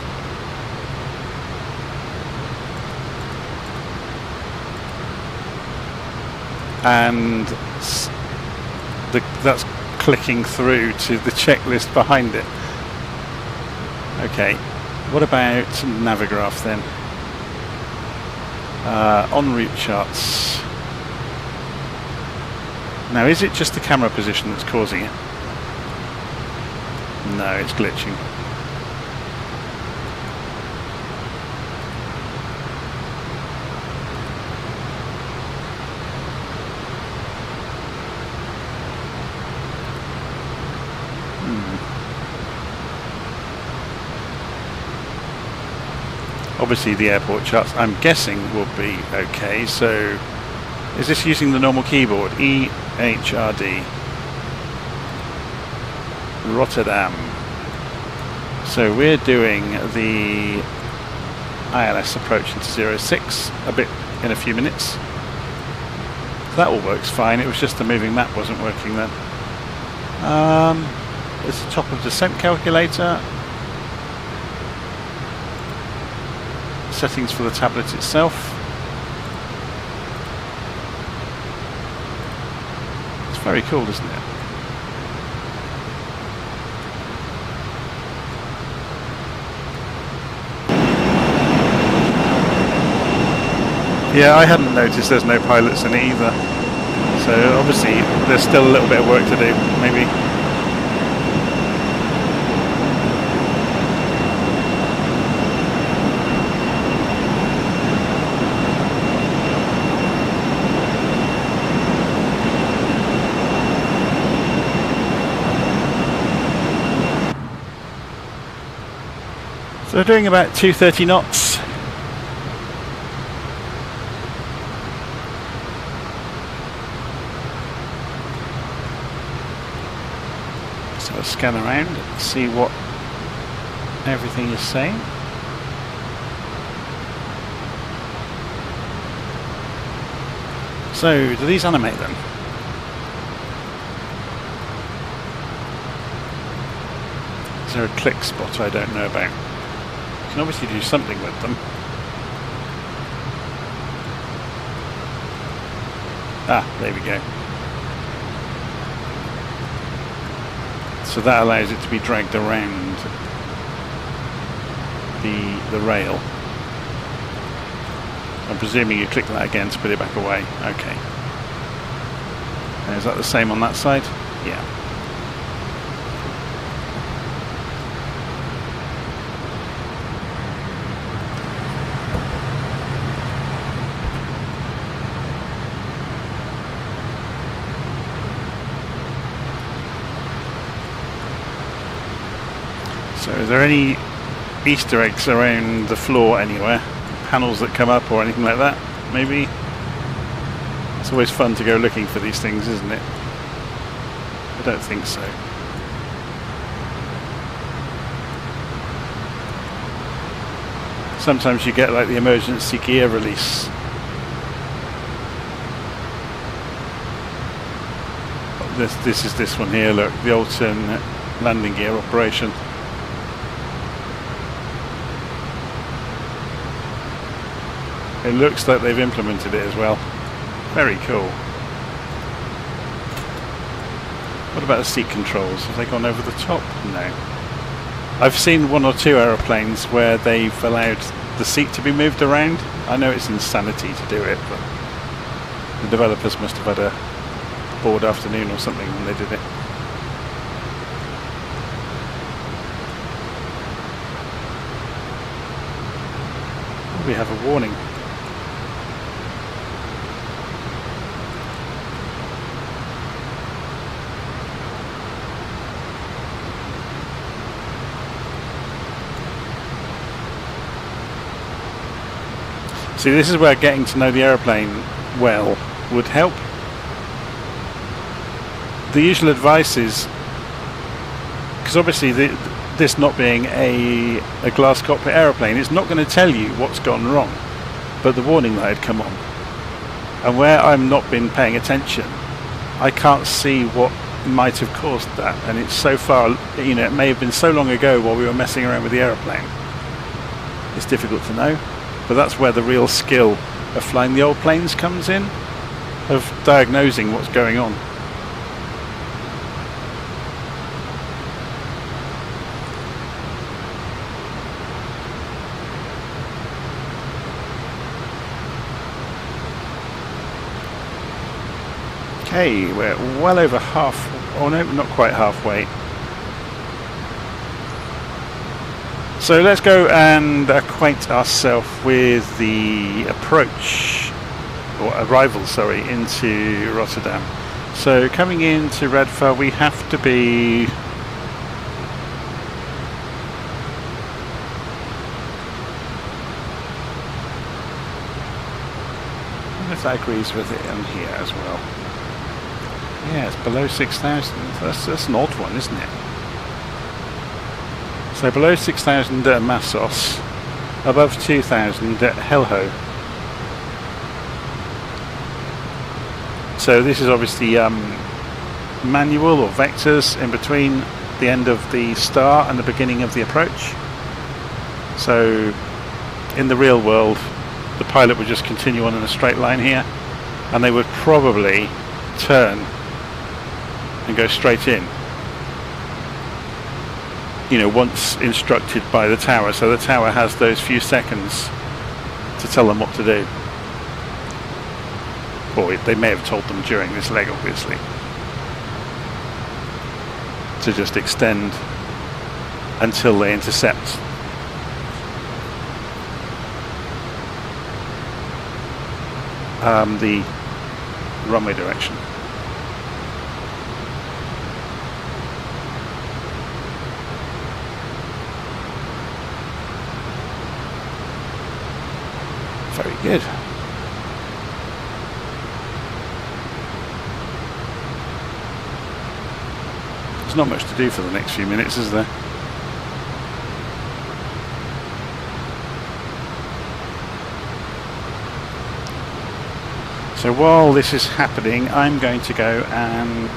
And that's clicking through to the checklist behind it. Okay, what about Navigraph then? En route charts. Now, is it just the camera position that's causing it? No, it's glitching. Obviously the airport charts, I'm guessing, will be okay. So is this using the normal keyboard? EHRD. Rotterdam. So we're doing the ILS approach into 06 a bit in a few minutes. That all works fine. It was just the moving map wasn't working then. It's the top of descent calculator. Settings for the tablet itself. It's very cool, isn't it? Yeah, I hadn't noticed there's no pilots in it either. So obviously there's still a little bit of work to do, maybe. So we're doing about 230 knots. So I'll scan around and see what everything is saying. So, do these animate then? Is there a click spot I don't know about? You can obviously do something with them. Ah, there we go. So that allows it to be dragged around the rail. I'm presuming you click that again to put it back away. Okay. And is that the same on that side? Yeah. So is there any Easter eggs around the floor anywhere? Panels that come up or anything like that, maybe? It's always fun to go looking for these things, isn't it? I don't think so. Sometimes you get like the emergency gear release. This is this one here, look, the alternate landing gear operation. It looks like they've implemented it as well. Very cool. What about the seat controls? Have they gone over the top? No. I've seen one or two aeroplanes where they've allowed the seat to be moved around. I know it's insanity to do it, but the developers must have had a bored afternoon or something when they did it. We have a warning. See, this is where getting to know the aeroplane well would help. The usual advice is, because obviously this not being a glass cockpit aeroplane, it's not going to tell you what's gone wrong, but the warning light had come on. And where I've not been paying attention, I can't see what might have caused that. And it's so far, you know, it may have been so long ago while we were messing around with the aeroplane. It's difficult to know. But that's where the real skill of flying the old planes comes in, of diagnosing what's going on. Okay, we're well over half, oh no, not quite halfway. So let's go and acquaint ourselves with the approach, or arrival, sorry, into Rotterdam. So coming into Redfell, we have to be... I wonder if that agrees with it on here as well. Yeah, it's below 6,000. That's an odd one, isn't it? So below 6,000 at Massos, above 2,000 at Helho. So this is obviously manual or vectors in between the end of the star and the beginning of the approach. So in the real world, the pilot would just continue on in a straight line here, and they would probably turn and go straight in, you know, once instructed by the tower. So the tower has those few seconds to tell them what to do. Or they may have told them during this leg, obviously, to just extend until they intercept. The runway direction. Very good. There's not much to do for the next few minutes, is there? So while this is happening, I'm going to go and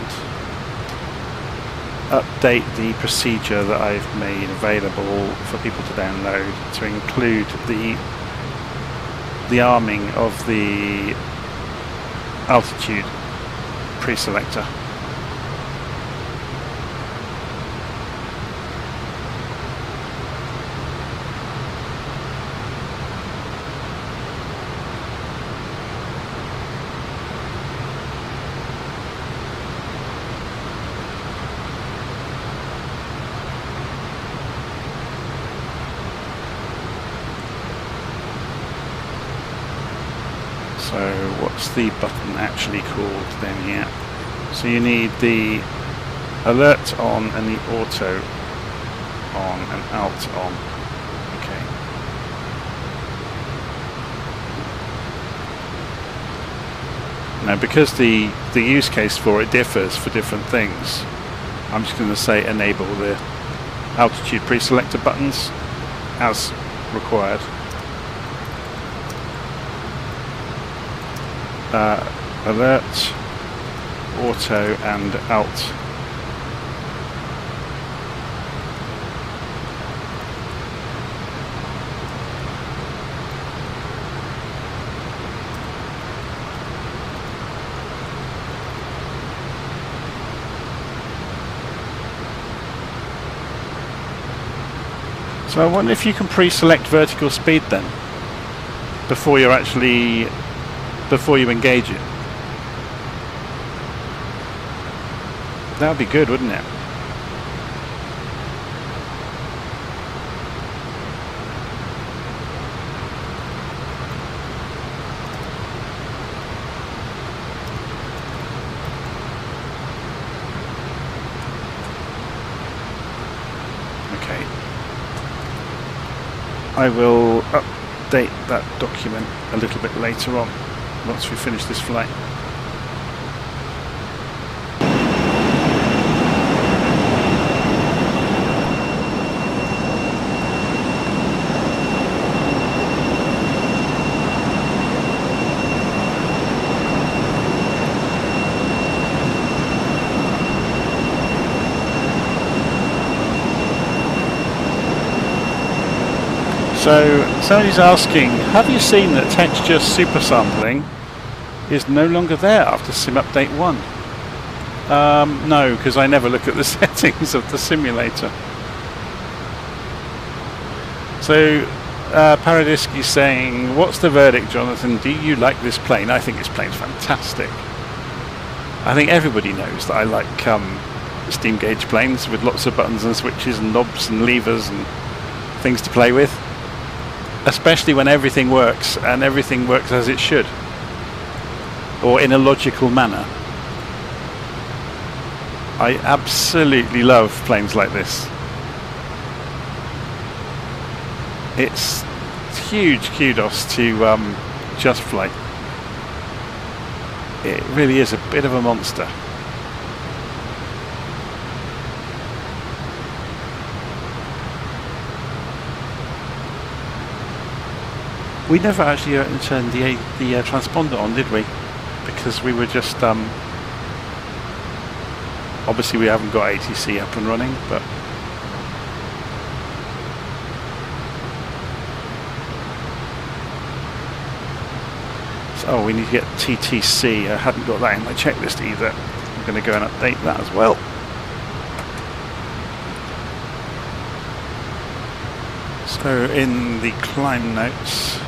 update the procedure that I've made available for people to download to include the arming of the altitude pre-selector. So what's the button actually called then here? So you need the alert on and the auto on and alt on. Okay. Now because the use case for it differs for different things, I'm just going to say enable the altitude pre-selector buttons as required. Alert, auto and alt. So I wonder if you can pre-select vertical speed then, before you engage it. That would be good, wouldn't it? Okay. I will update that document a little bit later on, once we finish this flight. So somebody's asking, have you seen that texture super sampling is no longer there after Sim Update 1? No, because I never look at the settings of the simulator. So Paradisc is saying, what's the verdict, Jonathan? Do you like this plane? I think this plane's fantastic. I think everybody knows that I like steam gauge planes with lots of buttons and switches and knobs and levers and things to play with. Especially when everything works, and everything works as it should, or in a logical manner. I absolutely love planes like this. It's huge kudos to JustFlight. It really is a bit of a monster. We never actually turned the transponder on, did we? Because we were just obviously we haven't got ATC up and running, but so we need to get TTC. I hadn't got that in my checklist either. I'm going to go and update that as well. So in the climb notes,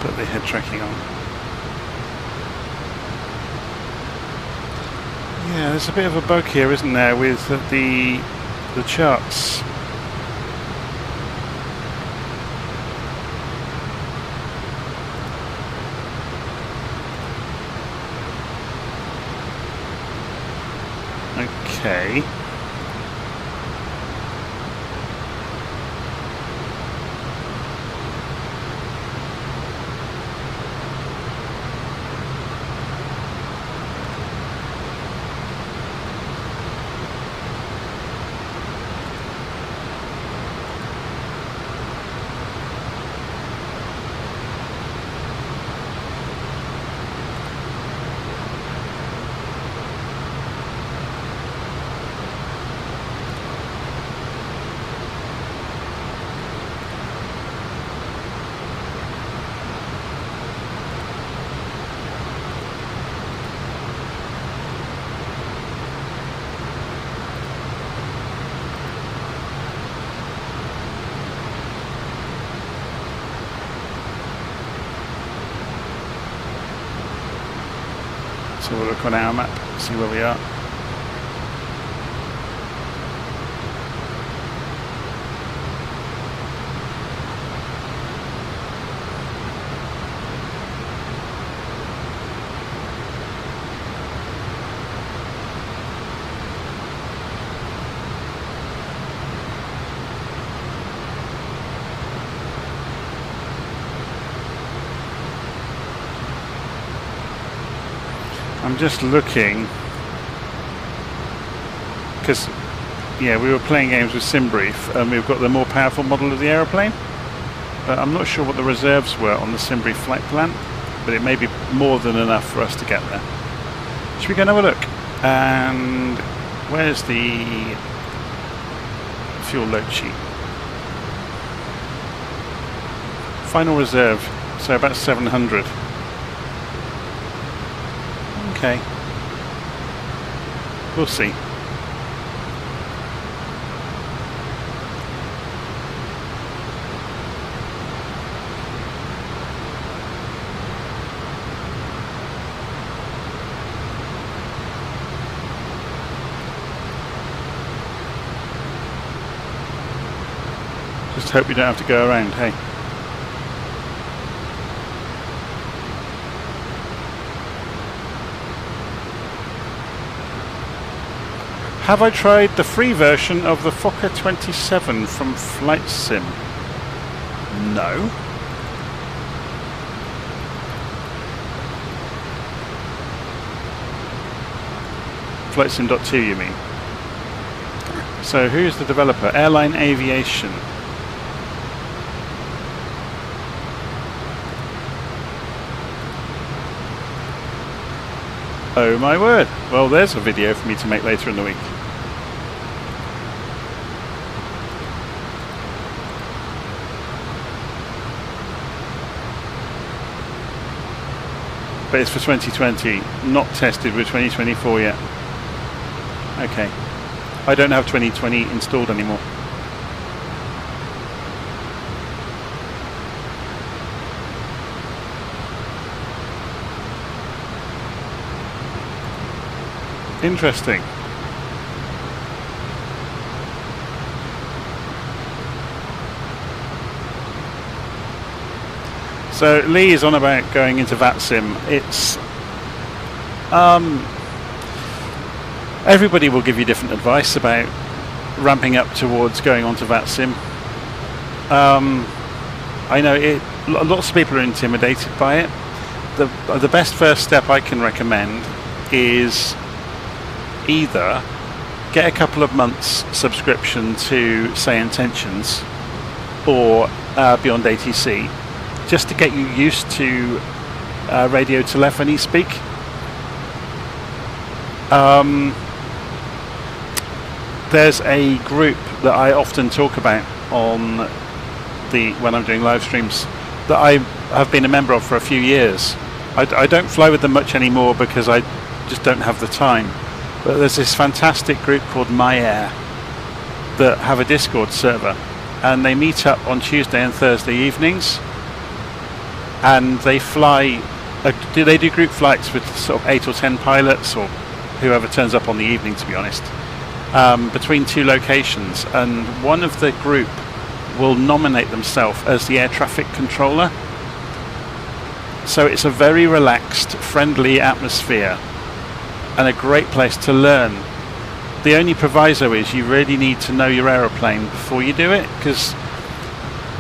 put the head tracking on. Yeah, there's a bit of a bug here, isn't there, with the charts. Okay. So we'll look on our map, see where we are. I'm just looking, because yeah, we were playing games with Simbrief and we've got the more powerful model of the aeroplane, but I'm not sure what the reserves were on the Simbrief flight plan, but it may be more than enough for us to get there. Should we go and have a look? And where's the fuel load sheet? Final reserve, so about 700. Okay, we'll see. Just hope we don't have to go around, hey? Have I tried the free version of the Fokker 27 from Flight Sim? No. FlightSim.2 you mean? So who's the developer? Airline Aviation. Oh my word. Well, there's a video for me to make later in the week. But it's for 2020, not tested with 2024 yet. Okay. I don't have 2020 installed anymore. Interesting. So Lee is on about going into VATSIM. It's everybody will give you different advice about ramping up towards going onto VATSIM. I know lots of people are intimidated by it. The best first step I can recommend is either get a couple of months subscription to, say, Intentions or Beyond ATC, just to get you used to radio telephony speak. There's a group that I often talk about on when I'm doing live streams that I have been a member of for a few years. I don't fly with them much anymore because I just don't have the time. But there's this fantastic group called MyAir that have a Discord server, and they meet up on Tuesday and Thursday evenings, and they fly. They do group flights with sort of 8 or 10 pilots or whoever turns up on the evening, to be honest, between two locations, and one of the group will nominate themselves as the air traffic controller. So it's a very relaxed, friendly atmosphere and a great place to learn. The only proviso is you really need to know your aeroplane before you do it, because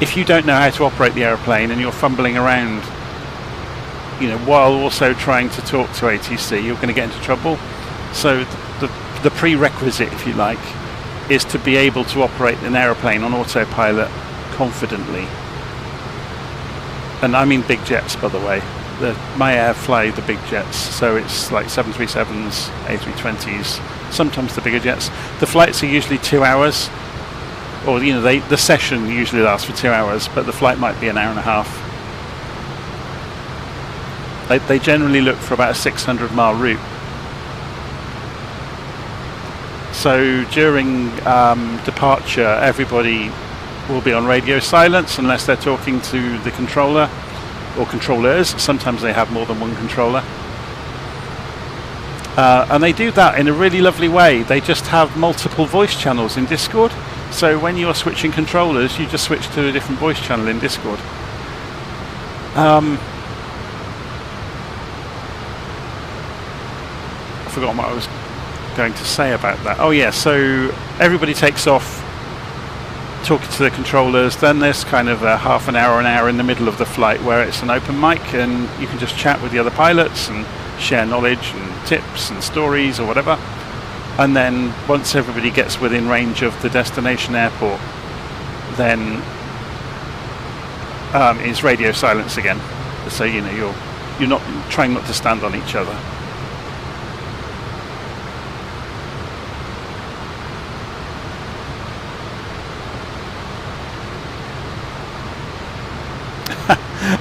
if you don't know how to operate the aeroplane and you're fumbling around, you know, while also trying to talk to ATC, you're going to get into trouble. So the prerequisite, if you like, is to be able to operate an aeroplane on autopilot confidently. And I mean big jets, by the way. MyAir fly the big jets, so it's like 737s, A320s, sometimes the bigger jets. The flights are usually 2 hours, or you know, the session usually lasts for 2 hours, but the flight might be an hour and a half. They generally look for about a 600-mile route. So during departure, everybody will be on radio silence unless they're talking to the controller or controllers. Sometimes they have more than one controller. And they do that in a really lovely way. They just have multiple voice channels in Discord. So when you're switching controllers, you just switch to a different voice channel in Discord. I forgot what I was going to say about that. Oh yeah, so everybody takes off talking to the controllers. Then there's kind of a half an hour in the middle of the flight where it's an open mic and you can just chat with the other pilots and share knowledge and tips and stories or whatever. And then once everybody gets within range of the destination airport, then it's radio silence again. So you know you're not trying not to stand on each other.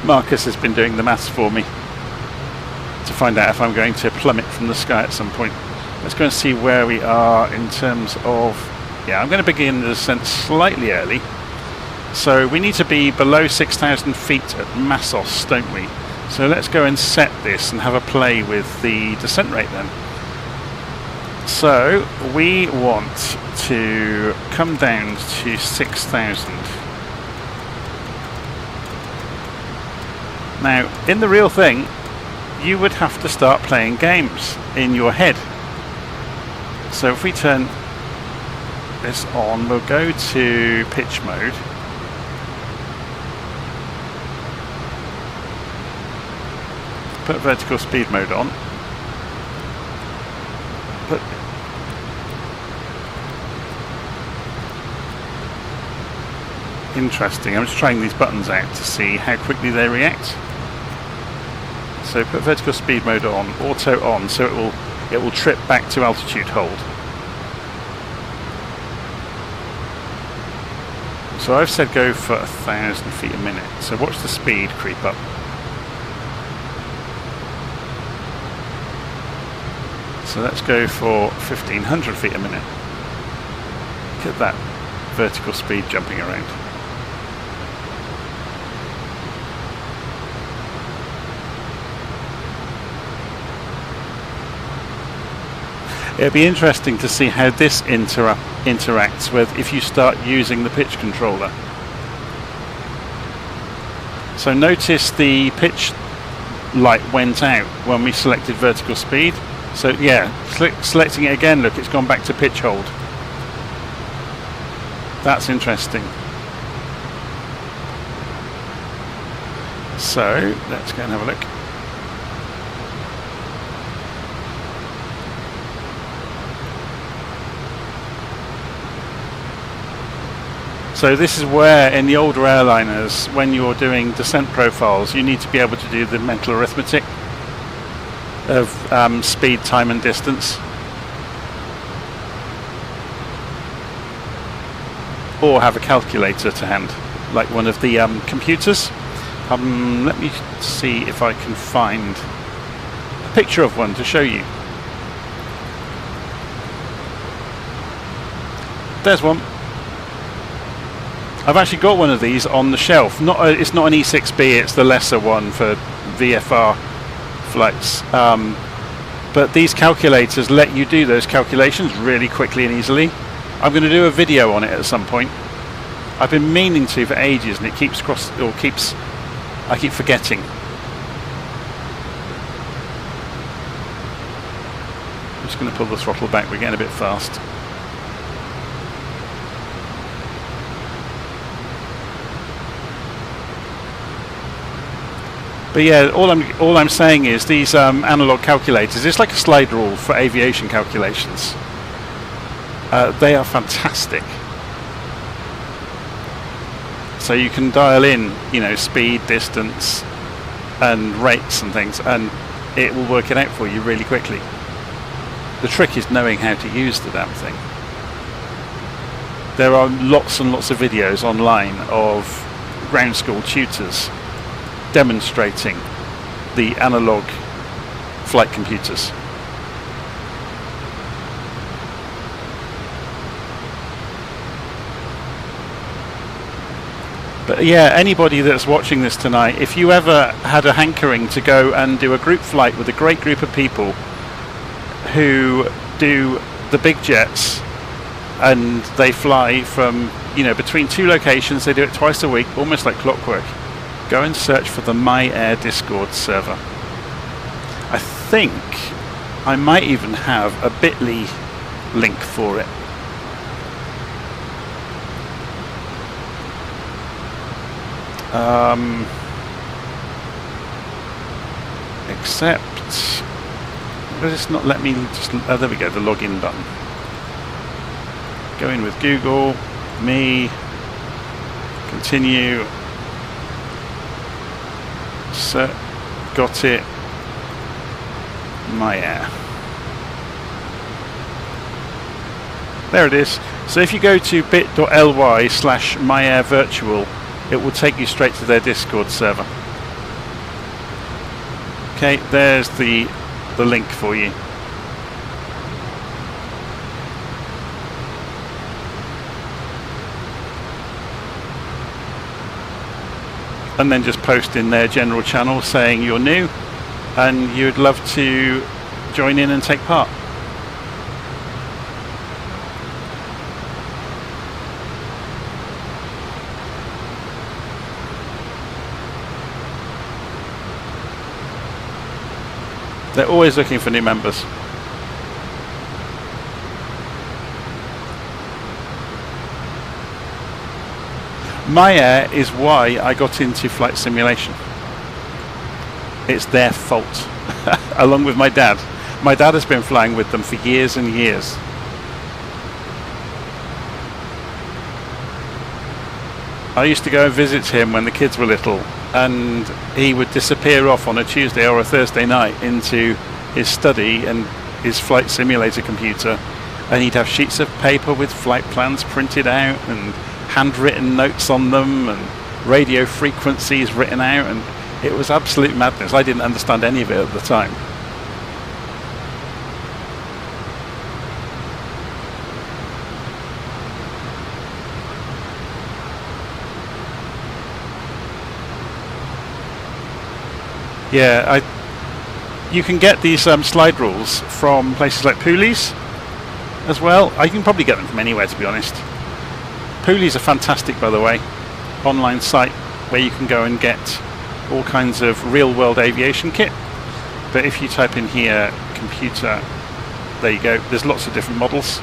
Marcus has been doing the maths for me to find out if I'm going to plummet from the sky at some point. Let's go and see where we are in terms of... Yeah, I'm going to begin the descent slightly early. So we need to be below 6,000 feet at Massos, don't we? So let's go and set this and have a play with the descent rate then. So we want to come down to 6,000. Now, in the real thing, you would have to start playing games in your head. So if we turn this on, we'll go to pitch mode. Put vertical speed mode on. Interesting, I'm just trying these buttons out to see how quickly they react. So put vertical speed mode on, auto on, so it will trip back to altitude hold. So I've said go for 1,000 feet a minute. So watch the speed creep up. So let's go for 1,500 feet a minute. Look at that vertical speed jumping around. It'd be interesting to see how this interacts with if you start using the pitch controller. So notice the pitch light went out when we selected vertical speed. So yeah, selecting it again, look, it's gone back to pitch hold. That's interesting. So let's go and have a look. So this is where in the older airliners, when you're doing descent profiles, you need to be able to do the mental arithmetic of speed, time and distance. Or have a calculator to hand, like one of the computers. Let me see if I can find a picture of one to show you. There's one. I've actually got one of these on the shelf. It's not an E6B, it's the lesser one for VFR flights. But these calculators let you do those calculations really quickly and easily. I'm going to do a video on it at some point. I've been meaning to for ages, and it keeps I keep forgetting. I'm just going to pull the throttle back. We're getting a bit fast. But yeah, all I'm saying is these analog calculators, it's like a slide rule for aviation calculations. They are fantastic. So you can dial in, you know, speed, distance, and rates and things, and it will work it out for you really quickly. The trick is knowing how to use the damn thing. There are lots and lots of videos online of ground school tutors demonstrating the analog flight computers. But yeah, anybody that's watching this tonight, if you ever had a hankering to go and do a group flight with a great group of people who do the big jets, and they fly from, you know, between two locations. They do it twice a week, almost like clockwork. Go and search for the My Air Discord server. I think I might even have a bit.ly link for it. Except, does this not let me just, oh, there we go, the login button. Go in with Google, me, continue, so, got it, My Air. There it is. So if you go to bit.ly/myairvirtual, it will take you straight to their Discord server. Okay, there's the link for you. And then just post in their general channel saying you're new and you'd love to join in and take part. They're always looking for new members. My Air is why I got into flight simulation. It's their fault, along with my dad. My dad has been flying with them for years and years. I used to go and visit him when the kids were little, and he would disappear off on a Tuesday or a Thursday night into his study and his flight simulator computer, and he'd have sheets of paper with flight plans printed out and handwritten notes on them and radio frequencies written out, and it was absolute madness. I didn't understand any of it at the time. Yeah, you can get these slide rules from places like Poolies as well. You can probably get them from anywhere, to be honest. Poolies are fantastic, by the way. Online site where you can go and get all kinds of real-world aviation kit. But if you type in here, computer, there you go. There's lots of different models.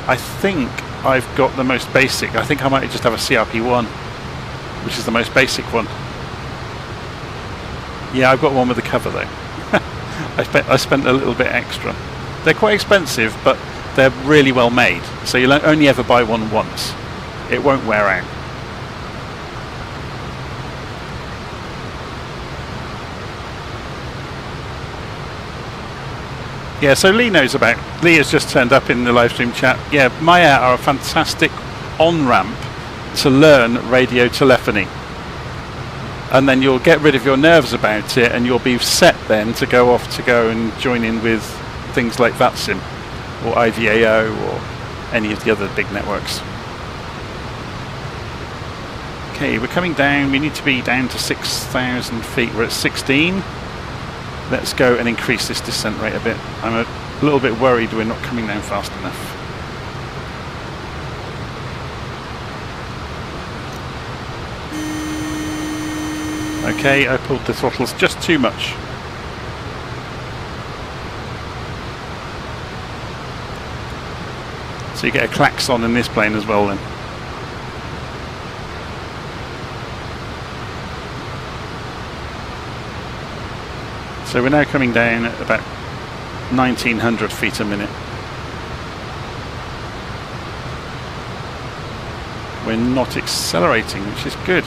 I think I've got the most basic. I think I might just have a CRP1, which is the most basic one. Yeah, I've got one with a cover though. I spent a little bit extra. They're quite expensive, but they're really well made. So you'll only ever buy one once. It won't wear out. Yeah, so Lee knows about. Lee has just turned up in the live stream chat. Yeah, My Air are a fantastic on-ramp to learn radio telephony. And then you'll get rid of your nerves about it, and you'll be set then to go off to go and join in with things like VATSIM or IVAO or any of the other big networks. Okay, we're coming down. We need to be down to 6,000 feet. We're at 16. Let's go and increase this descent rate a bit. I'm a little bit worried we're not coming down fast enough. Okay, I pulled the throttles just too much. So you get a klaxon in this plane as well then. So we're now coming down at about 1900 feet a minute. We're not accelerating, which is good.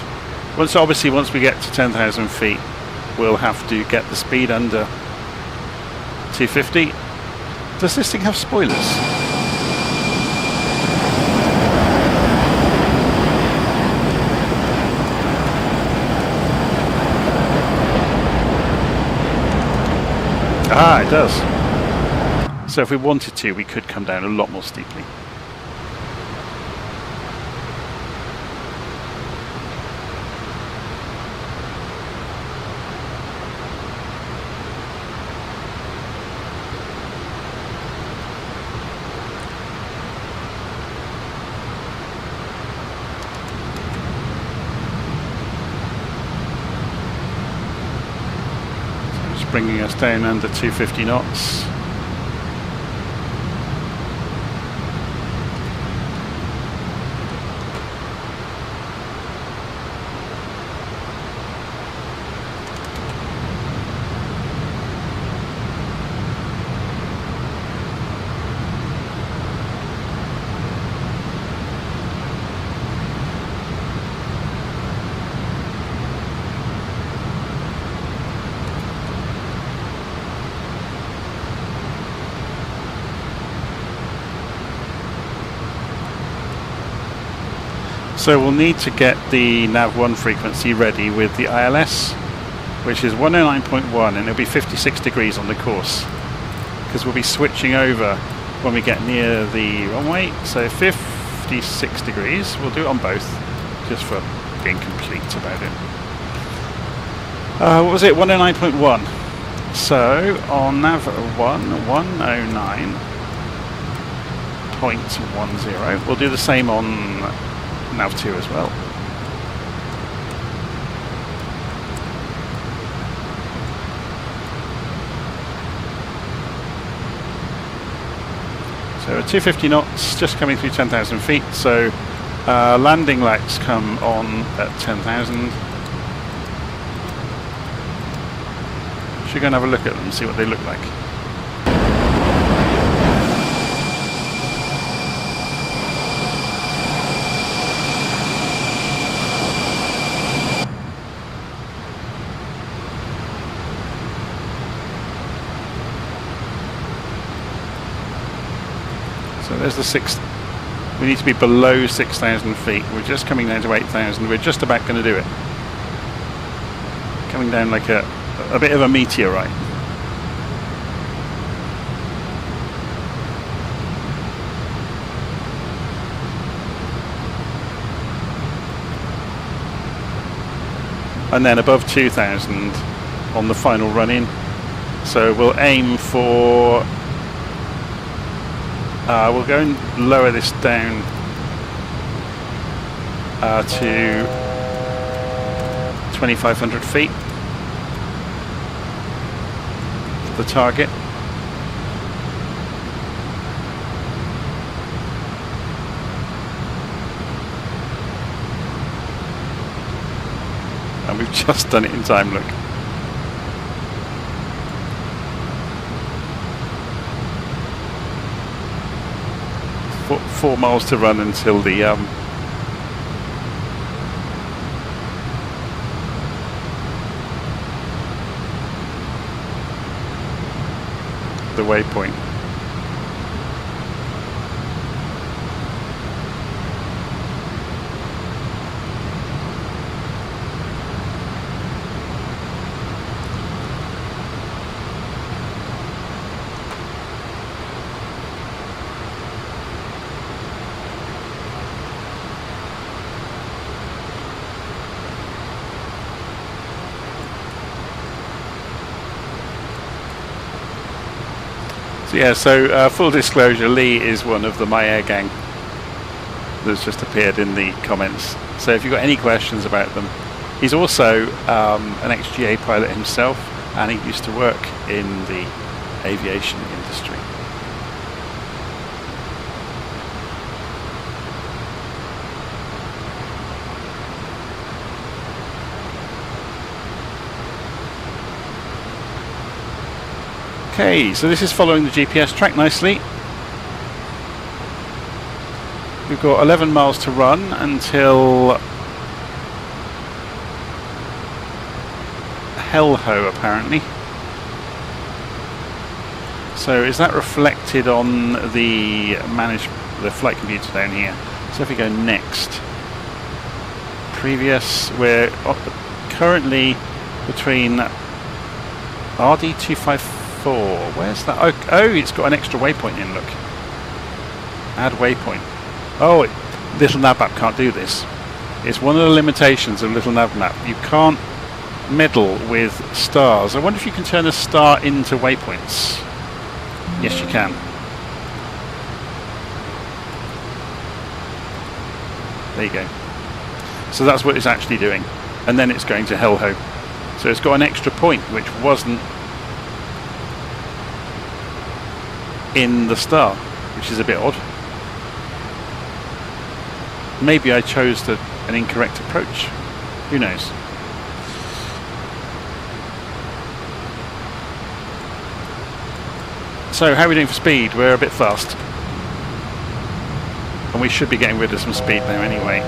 Obviously, once we get to 10,000 feet, we'll have to get the speed under 250. Does this thing have spoilers? Ah, it does. So if we wanted to, we could come down a lot more steeply. bringing us down under 250 knots. So we'll need to get the nav1 frequency ready with the ILS, which is 109.1, and it'll be 56 degrees on the course, because we'll be switching over when we get near the runway. So 56 degrees, we'll do it on both, just for being complete about it. What was it, 109.1? So on nav1, 109.10. We'll do the same on nav2 as well. So at 250 knots, just coming through 10,000 feet. So landing lights come on at 10,000. Should go and have a look at them and see what they look like. So there's the 6. We need to be below 6,000 feet. We're just coming down to 8,000. We're just about going to do it. Coming down like a bit of a meteorite. And then above 2,000 on the final run-in. So we'll aim for... we'll go and lower this down to 2,500 feet. The target. And we've just done it in time, look. Four miles to run until the waypoint. So yeah, so full disclosure, Lee is one of the My Air gang that's just appeared in the comments. So if you've got any questions about them, he's also an ex-GA pilot himself, and he used to work in the aviation industry. Okay, so this is following the GPS track nicely. We've got 11 miles to run until Hell-Ho, apparently. So is that reflected on the flight computer down here? So if we go next, previous, we're currently between RD254. Where's that? Oh, it's got an extra waypoint in, look. Add waypoint. Oh, LittleNavMap can't do this. It's one of the limitations of LittleNavMap. You can't meddle with stars. I wonder if you can turn a star into waypoints. Yes, you can. There you go. So that's what it's actually doing. And then it's going to Hell-Ho. So it's got an extra point, which wasn't in the star, which is a bit odd. Maybe I chose an incorrect approach. Who knows? So how are we doing for speed? We're a bit fast. And we should be getting rid of some speed now anyway.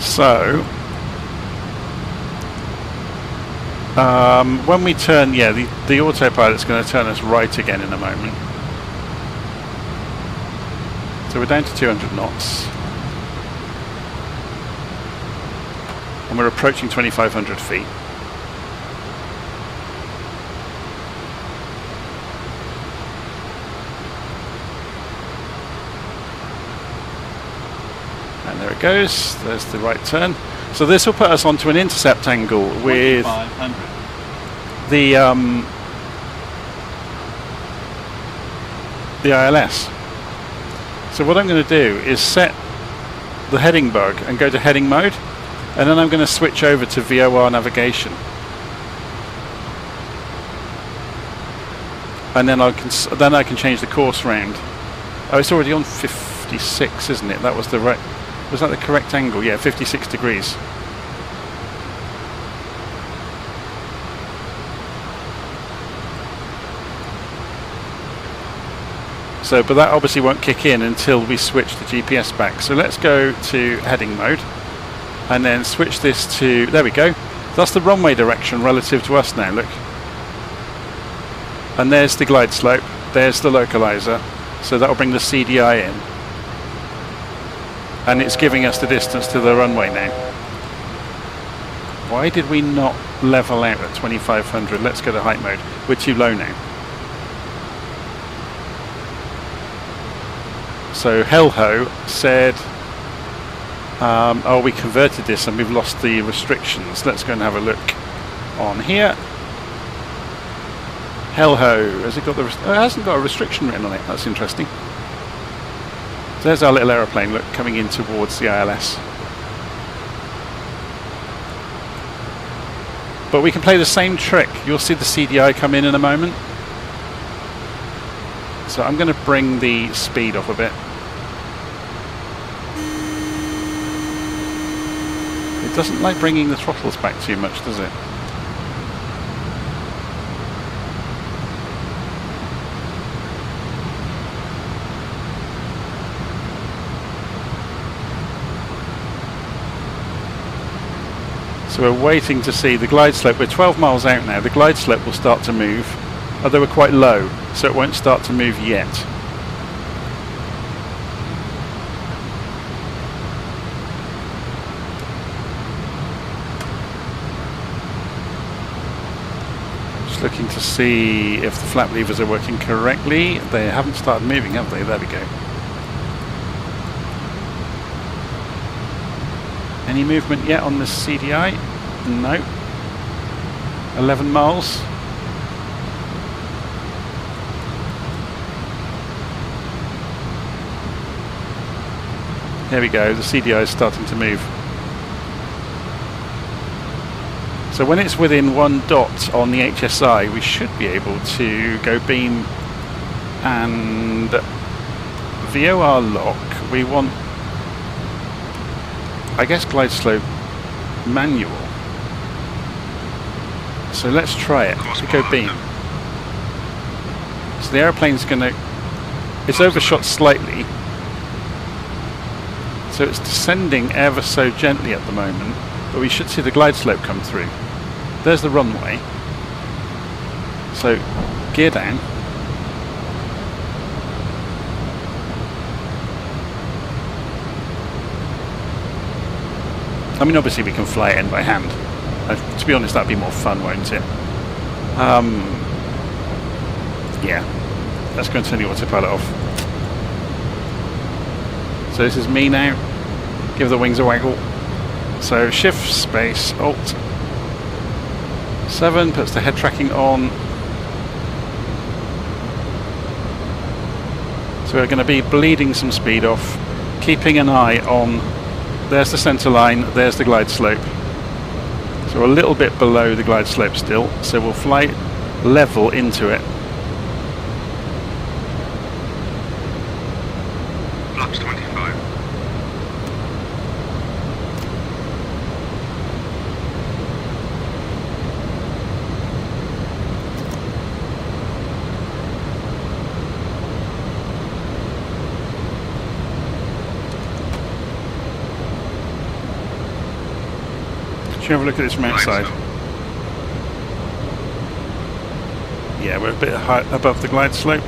So, when we turn, yeah, the autopilot's going to turn us right again in a moment. So we're down to 200 knots. And we're approaching 2,500 feet. And there it goes. There's the right turn. So this will put us onto an intercept angle with the ILS. So what I'm going to do is set the heading bug and go to heading mode, and then I'm going to switch over to VOR navigation, and then I can change the course round. Oh, it's already on 56, isn't it? That was the right. Was that the correct angle? Yeah, 56 degrees. So, but that obviously won't kick in until we switch the GPS back. So let's go to heading mode and then switch this to, there we go. That's the runway direction relative to us now, look. And there's the glide slope, there's the localizer. So that'll bring the CDI in. And it's giving us the distance to the runway now. Why did we not level out at 2,500? Let's go to height mode. We're too low now. So Hellho said, oh, we converted this and we've lost the restrictions. Let's go and have a look on here. Hellho, has it got the? It hasn't got a restriction written on it. That's interesting. So there's our little aeroplane, look, coming in towards the ILS. But we can play the same trick. You'll see the CDI come in a moment. So I'm going to bring the speed up a bit. It doesn't like bringing the throttles back too much, does it? So we're waiting to see the glide slope. We're 12 miles out now. The glide slope will start to move. Although we're quite low, so it won't start to move yet. Just looking to see if the flap levers are working correctly. They haven't started moving, have they? There we go. Any movement yet on the CDI? No. 11 miles. There we go, the CDI is starting to move. So when it's within 1 dot on the HSI, we should be able to go beam and VOR lock. We want, I guess, glide slope manual. So let's try it. Let's go beam. So the aeroplane's going to, it's overshot slightly. So it's descending ever so gently at the moment, but we should see the glide slope come through. There's the runway. So gear down. I mean, obviously we can fly it in by hand. To be honest, that'd be more fun, won't it? Yeah. Let's go and turn the autopilot off. So this is me now. Give the wings a waggle. So Shift, Space, Alt. 7 puts the head tracking on. So we're going to be bleeding some speed off, keeping an eye on, there's the centre line, there's the glide slope. So we're a little bit below the glide slope still, so we'll fly level into it. Flaps 25. Should we have a look at this from outside? Glide Yeah, we're a bit high above the glide slope.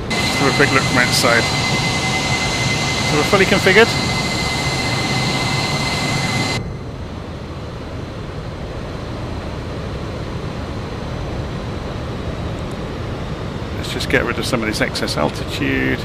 Let's have a quick look from outside. So we're fully configured. Let's just get rid of some of this excess altitude.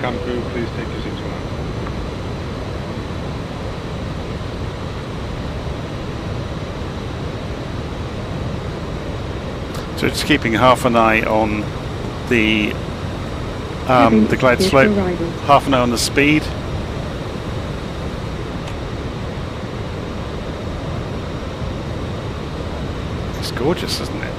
Cam crew, please take your seats for now. So just keeping half an eye on the glide Here's slope, your arrival. half an eye on the speed. It's gorgeous, isn't it?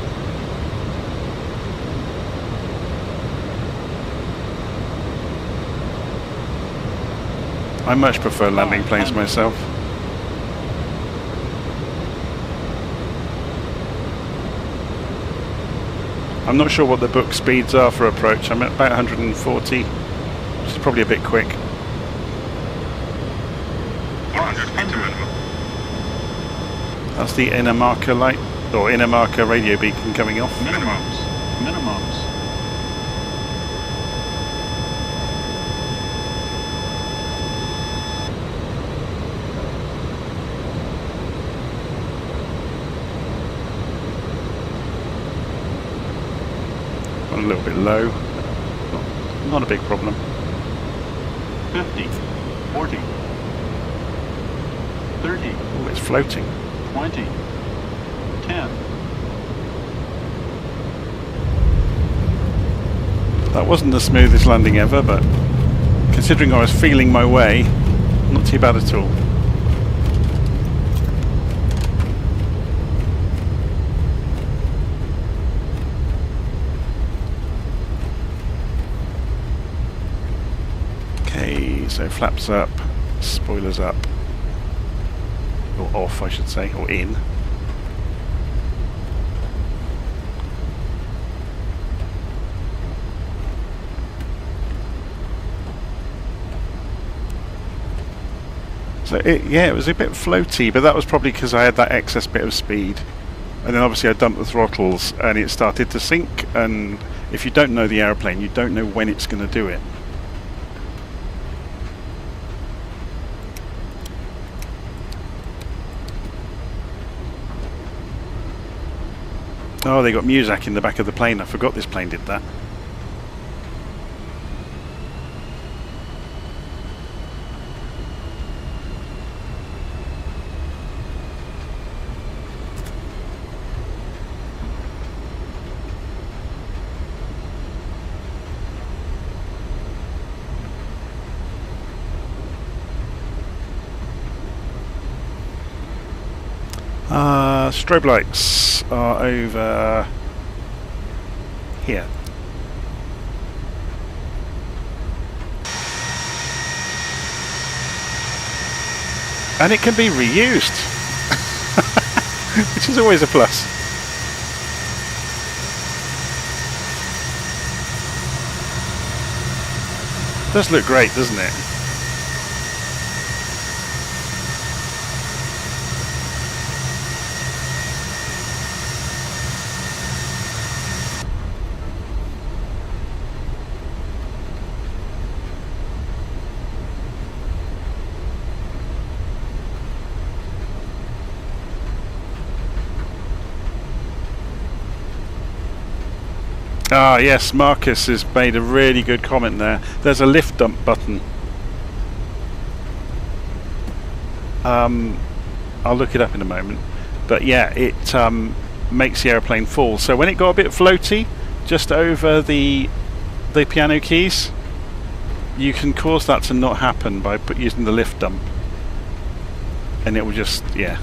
I much prefer landing planes myself. I'm not sure what the book speeds are for approach. I'm at about 140, which is probably a bit quick. 100 feet to minimum. That's the inner marker light, or inner marker radio beacon coming off. Minimums. A little bit low. Not a big problem. 50, 40, 30, Oh, it's floating. 20, 10. That wasn't the smoothest landing ever, but considering I was feeling my way, not too bad at all. Okay, so flaps up, spoilers up, or off I should say, or in. So it was a bit floaty, but that was probably because I had that excess bit of speed. And then obviously I dumped the throttles and it started to sink, and if you don't know the aeroplane, you don't know when it's going to do it. Oh, they got Muzak in the back of the plane. I forgot this plane did that. Strobe lights are over here. And it can be reused, which is always a plus. Does look great, doesn't it? Ah, yes, Marcus has made a really good comment there. There's a lift dump button. I'll look it up in a moment. But yeah, it makes the aeroplane fall. So when it got a bit floaty, just over the piano keys, you can cause that to not happen by using the lift dump. And it will just, yeah,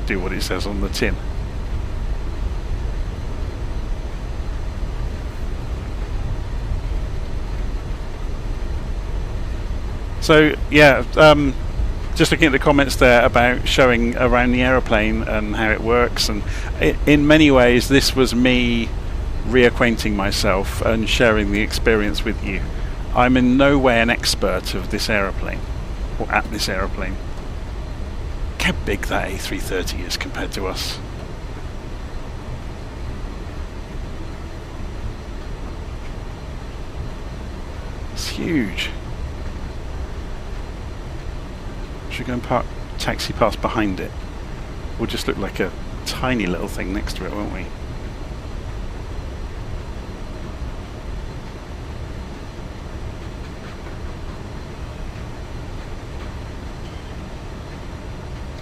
do what it says on the tin. So yeah, just looking at the comments there about showing around the aeroplane and how it works, and in many ways this was me reacquainting myself and sharing the experience with you. I'm in no way an expert of this aeroplane, or at this aeroplane. Look how big that A330 is compared to us. It's huge. Should we go and park taxi past behind it? We'll just look like a tiny little thing next to it, won't we?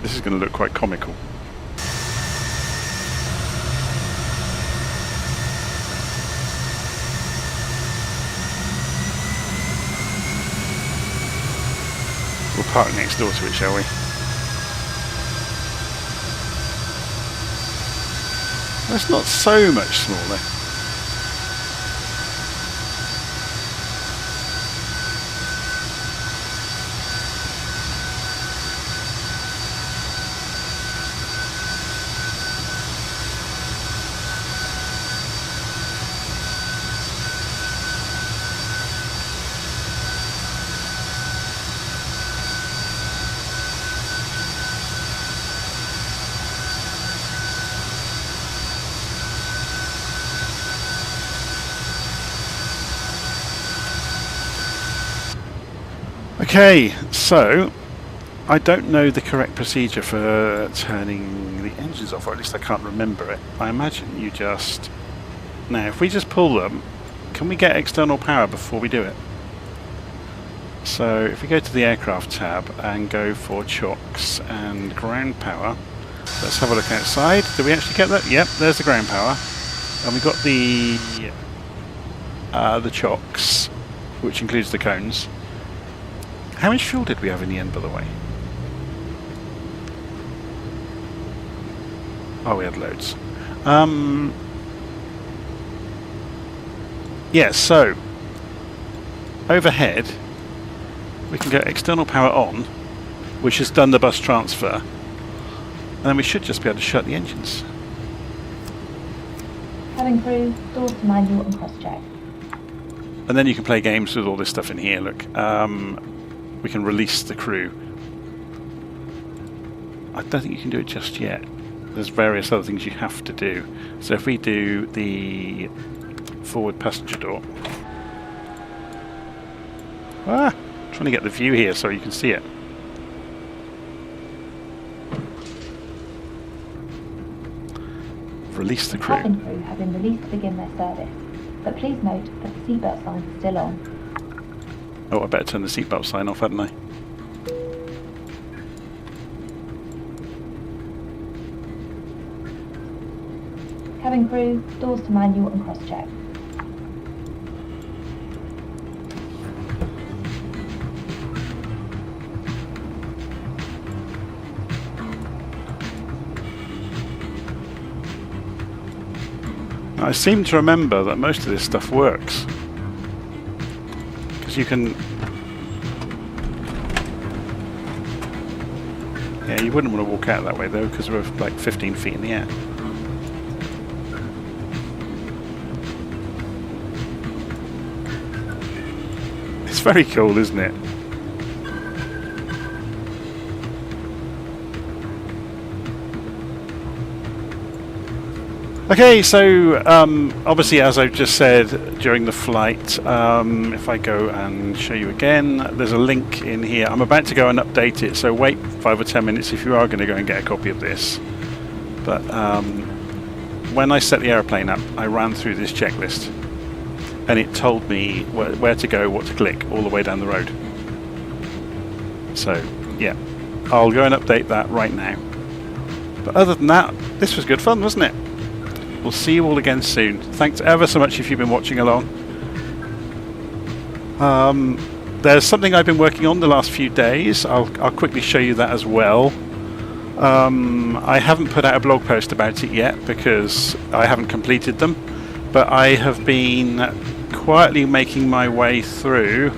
This is going to look quite comical. We'll park next door to it, shall we? That's not so much smaller. Okay, so I don't know the correct procedure for turning the engines off, or at least I can't remember it. I imagine you just... Now, if we just pull them, can we get external power before we do it? So, if we go to the aircraft tab and go for chocks and ground power, let's have a look outside. Did we actually get that? Yep, there's the ground power. And we got the chocks, which includes the cones. How much fuel did we have in the end, by the way? Oh, we had loads. Yeah, so overhead we can get external power on, which has done the bus transfer, and then we should just be able to shut the engines. Cabin crew, doors to manual and cross-check. And then you can play games with all this stuff in here. Look, we can release the crew. I don't think you can do it just yet. There's various other things you have to do. So if we do the forward passenger door. Trying to get the view here so you can see it. Release the crew. Cabin crew have been released to begin their service, but please note that the seatbelt sign is still on. Oh, I better turn the seatbelt sign off, hadn't I? Cabin crew, doors to manual and cross-check. I seem to remember that most of this stuff works. Because you can... Yeah, you wouldn't want to walk out that way though, because we're like 15 feet in the air. It's very cool, isn't it? Okay, so obviously, as I've just said during the flight, if I go and show you again, there's a link in here. I'm about to go and update it, so wait 5 or 10 minutes if you are going to go and get a copy of this. But when I set the aeroplane up, I ran through this checklist, and it told me where to go, what to click, all the way down the road. So, yeah, I'll go and update that right now. But other than that, this was good fun, wasn't it? We'll see you all again soon. Thanks ever so much if you've been watching along. There's something I've been working on the last few days. I'll quickly show you that as well. I haven't put out a blog post about it yet because I haven't completed them, but I have been quietly making my way through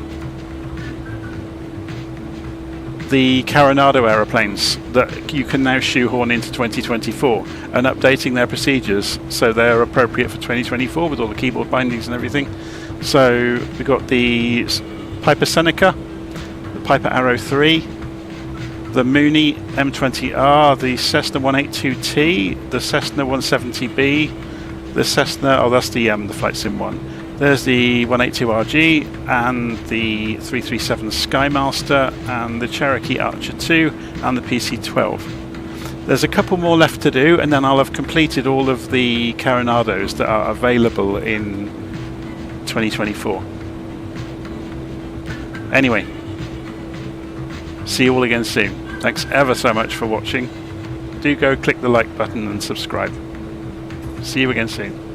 the Coronado aeroplanes that you can now shoehorn into 2024 and updating their procedures so they're appropriate for 2024 with all the keyboard bindings and everything. So we've got the Piper Seneca, the Piper Arrow 3, the Mooney M20R, the Cessna 182T, the Cessna 170B, the Cessna, oh that's the Flight Sim one. There's the 182RG and the 337 Skymaster and the Cherokee Archer 2 and the PC-12. There's a couple more left to do and then I'll have completed all of the Coronados that are available in 2024. Anyway, see you all again soon. Thanks ever so much for watching. Do go click the like button and subscribe. See you again soon.